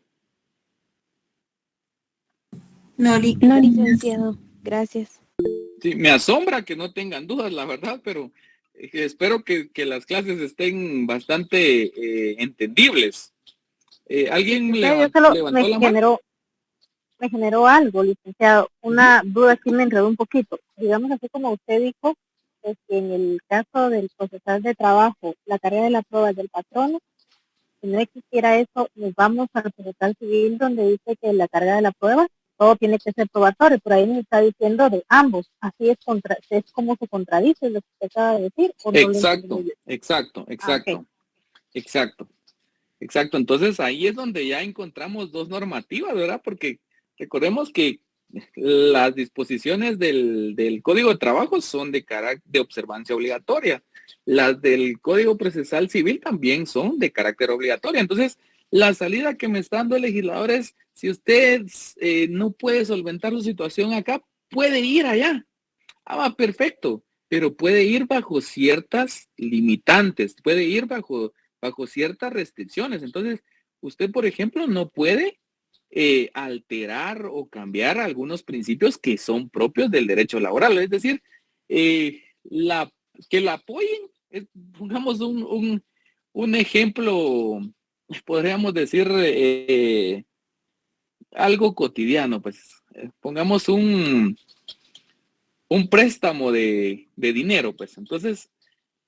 No, No, licenciado. Gracias. Sí, me asombra que no tengan dudas, la verdad, pero espero que las clases estén bastante entendibles. ¿Alguien levantó la mano? Me generó algo, licenciado, una duda que me enredó un poquito. Digamos así como usted dijo, pues que en el caso del procesal de trabajo, la carga de la prueba es del patrono. Si no existiera eso, nos vamos al procesal civil donde dice que la carga de la prueba todo tiene que ser probatorio, por ahí nos está diciendo de ambos, así es como se contradice lo que usted acaba de decir. ¿O no? Exacto. Entonces ahí es donde ya encontramos dos normativas, ¿verdad? Porque recordemos que las disposiciones del Código de Trabajo son de carácter de observancia obligatoria. Las del Código Procesal Civil también son de carácter obligatorio. Entonces, la salida que me está dando el legislador es, si usted no puede solventar su situación acá, puede ir allá. Va, perfecto, pero puede ir bajo ciertas limitantes, puede ir bajo ciertas restricciones. Entonces, usted, por ejemplo, no puede alterar o cambiar algunos principios que son propios del derecho laboral. Es decir, que la apoyen, pongamos un ejemplo, podríamos decir algo cotidiano, pues pongamos un préstamo de dinero, pues. Entonces,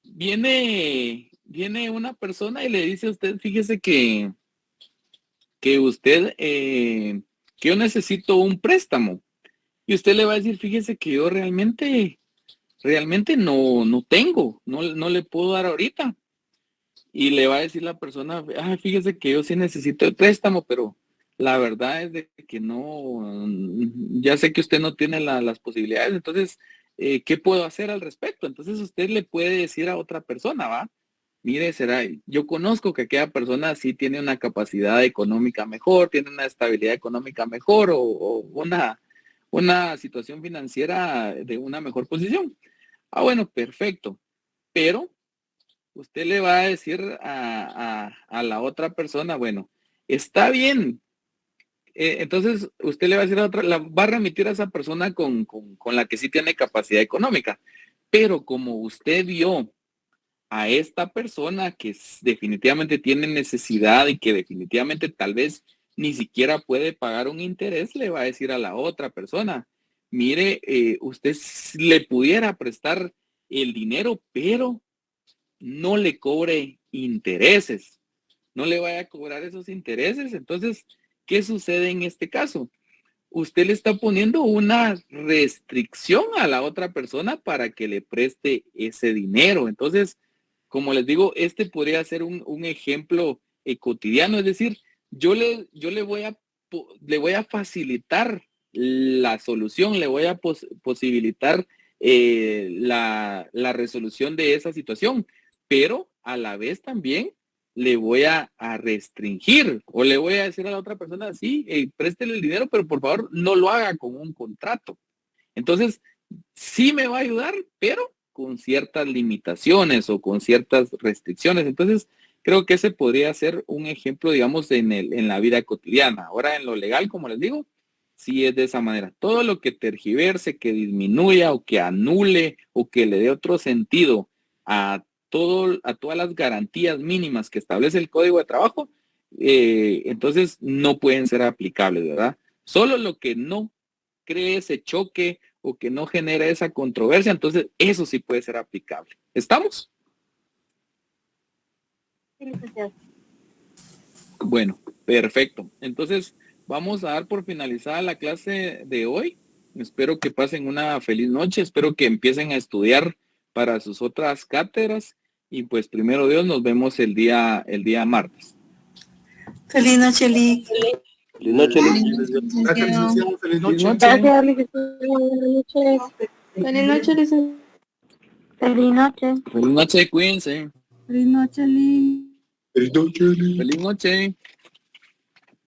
viene una persona y le dice a usted, fíjese que usted, que yo necesito un préstamo. Y usted le va a decir, fíjese que yo realmente no tengo, no le puedo dar ahorita. Y le va a decir la persona, fíjese que yo sí necesito el préstamo, pero la verdad es de que no, ya sé que usted no tiene las posibilidades, entonces, ¿qué puedo hacer al respecto? Entonces usted le puede decir a otra persona, ¿va? Mire, yo conozco que aquella persona sí tiene una capacidad económica mejor, tiene una estabilidad económica mejor o una situación financiera de una mejor posición. Ah, bueno, perfecto. Pero usted le va a decir a la otra persona, bueno, está bien. Entonces usted le va a decir a otra, la va a remitir a esa persona con la que sí tiene capacidad económica. Pero como usted vio a esta persona que definitivamente tiene necesidad y que definitivamente tal vez ni siquiera puede pagar un interés, le va a decir a la otra persona, mire, usted le pudiera prestar el dinero, pero no le cobre intereses, no le vaya a cobrar esos intereses. Entonces, ¿qué sucede en este caso? Usted le está poniendo una restricción a la otra persona para que le preste ese dinero. Entonces, como les digo, este podría ser un ejemplo cotidiano, es decir, yo le voy a facilitar la solución, le voy a posibilitar la resolución de esa situación, pero a la vez también le voy a restringir o le voy a decir a la otra persona, sí, préstele el dinero, pero por favor no lo haga con un contrato. Entonces, sí me va a ayudar, pero con ciertas limitaciones o con ciertas restricciones. Entonces, creo que ese podría ser un ejemplo, digamos, en la vida cotidiana. Ahora, en lo legal, como les digo, sí es de esa manera. Todo lo que tergiverse, que disminuya o que anule o que le dé otro sentido a todas las garantías mínimas que establece el Código de Trabajo, entonces no pueden ser aplicables, ¿verdad? Solo lo que no cree ese choque o que no genera esa controversia, entonces eso sí puede ser aplicable. ¿Estamos? Sí, licenciado. Bueno, perfecto. Entonces vamos a dar por finalizada la clase de hoy. Espero que pasen una feliz noche, espero que empiecen a estudiar para sus otras cátedras y pues primero Dios nos vemos el día martes. Feliz noche, Lick. Feliz noche, Lick. Gracias, licenciado. Feliz noche. Gracias, licenciado. Buenas noches. Feliz noche, licenciado. Feliz noche. Feliz noche, cuídense. Feliz noche, Lick. Feliz noche.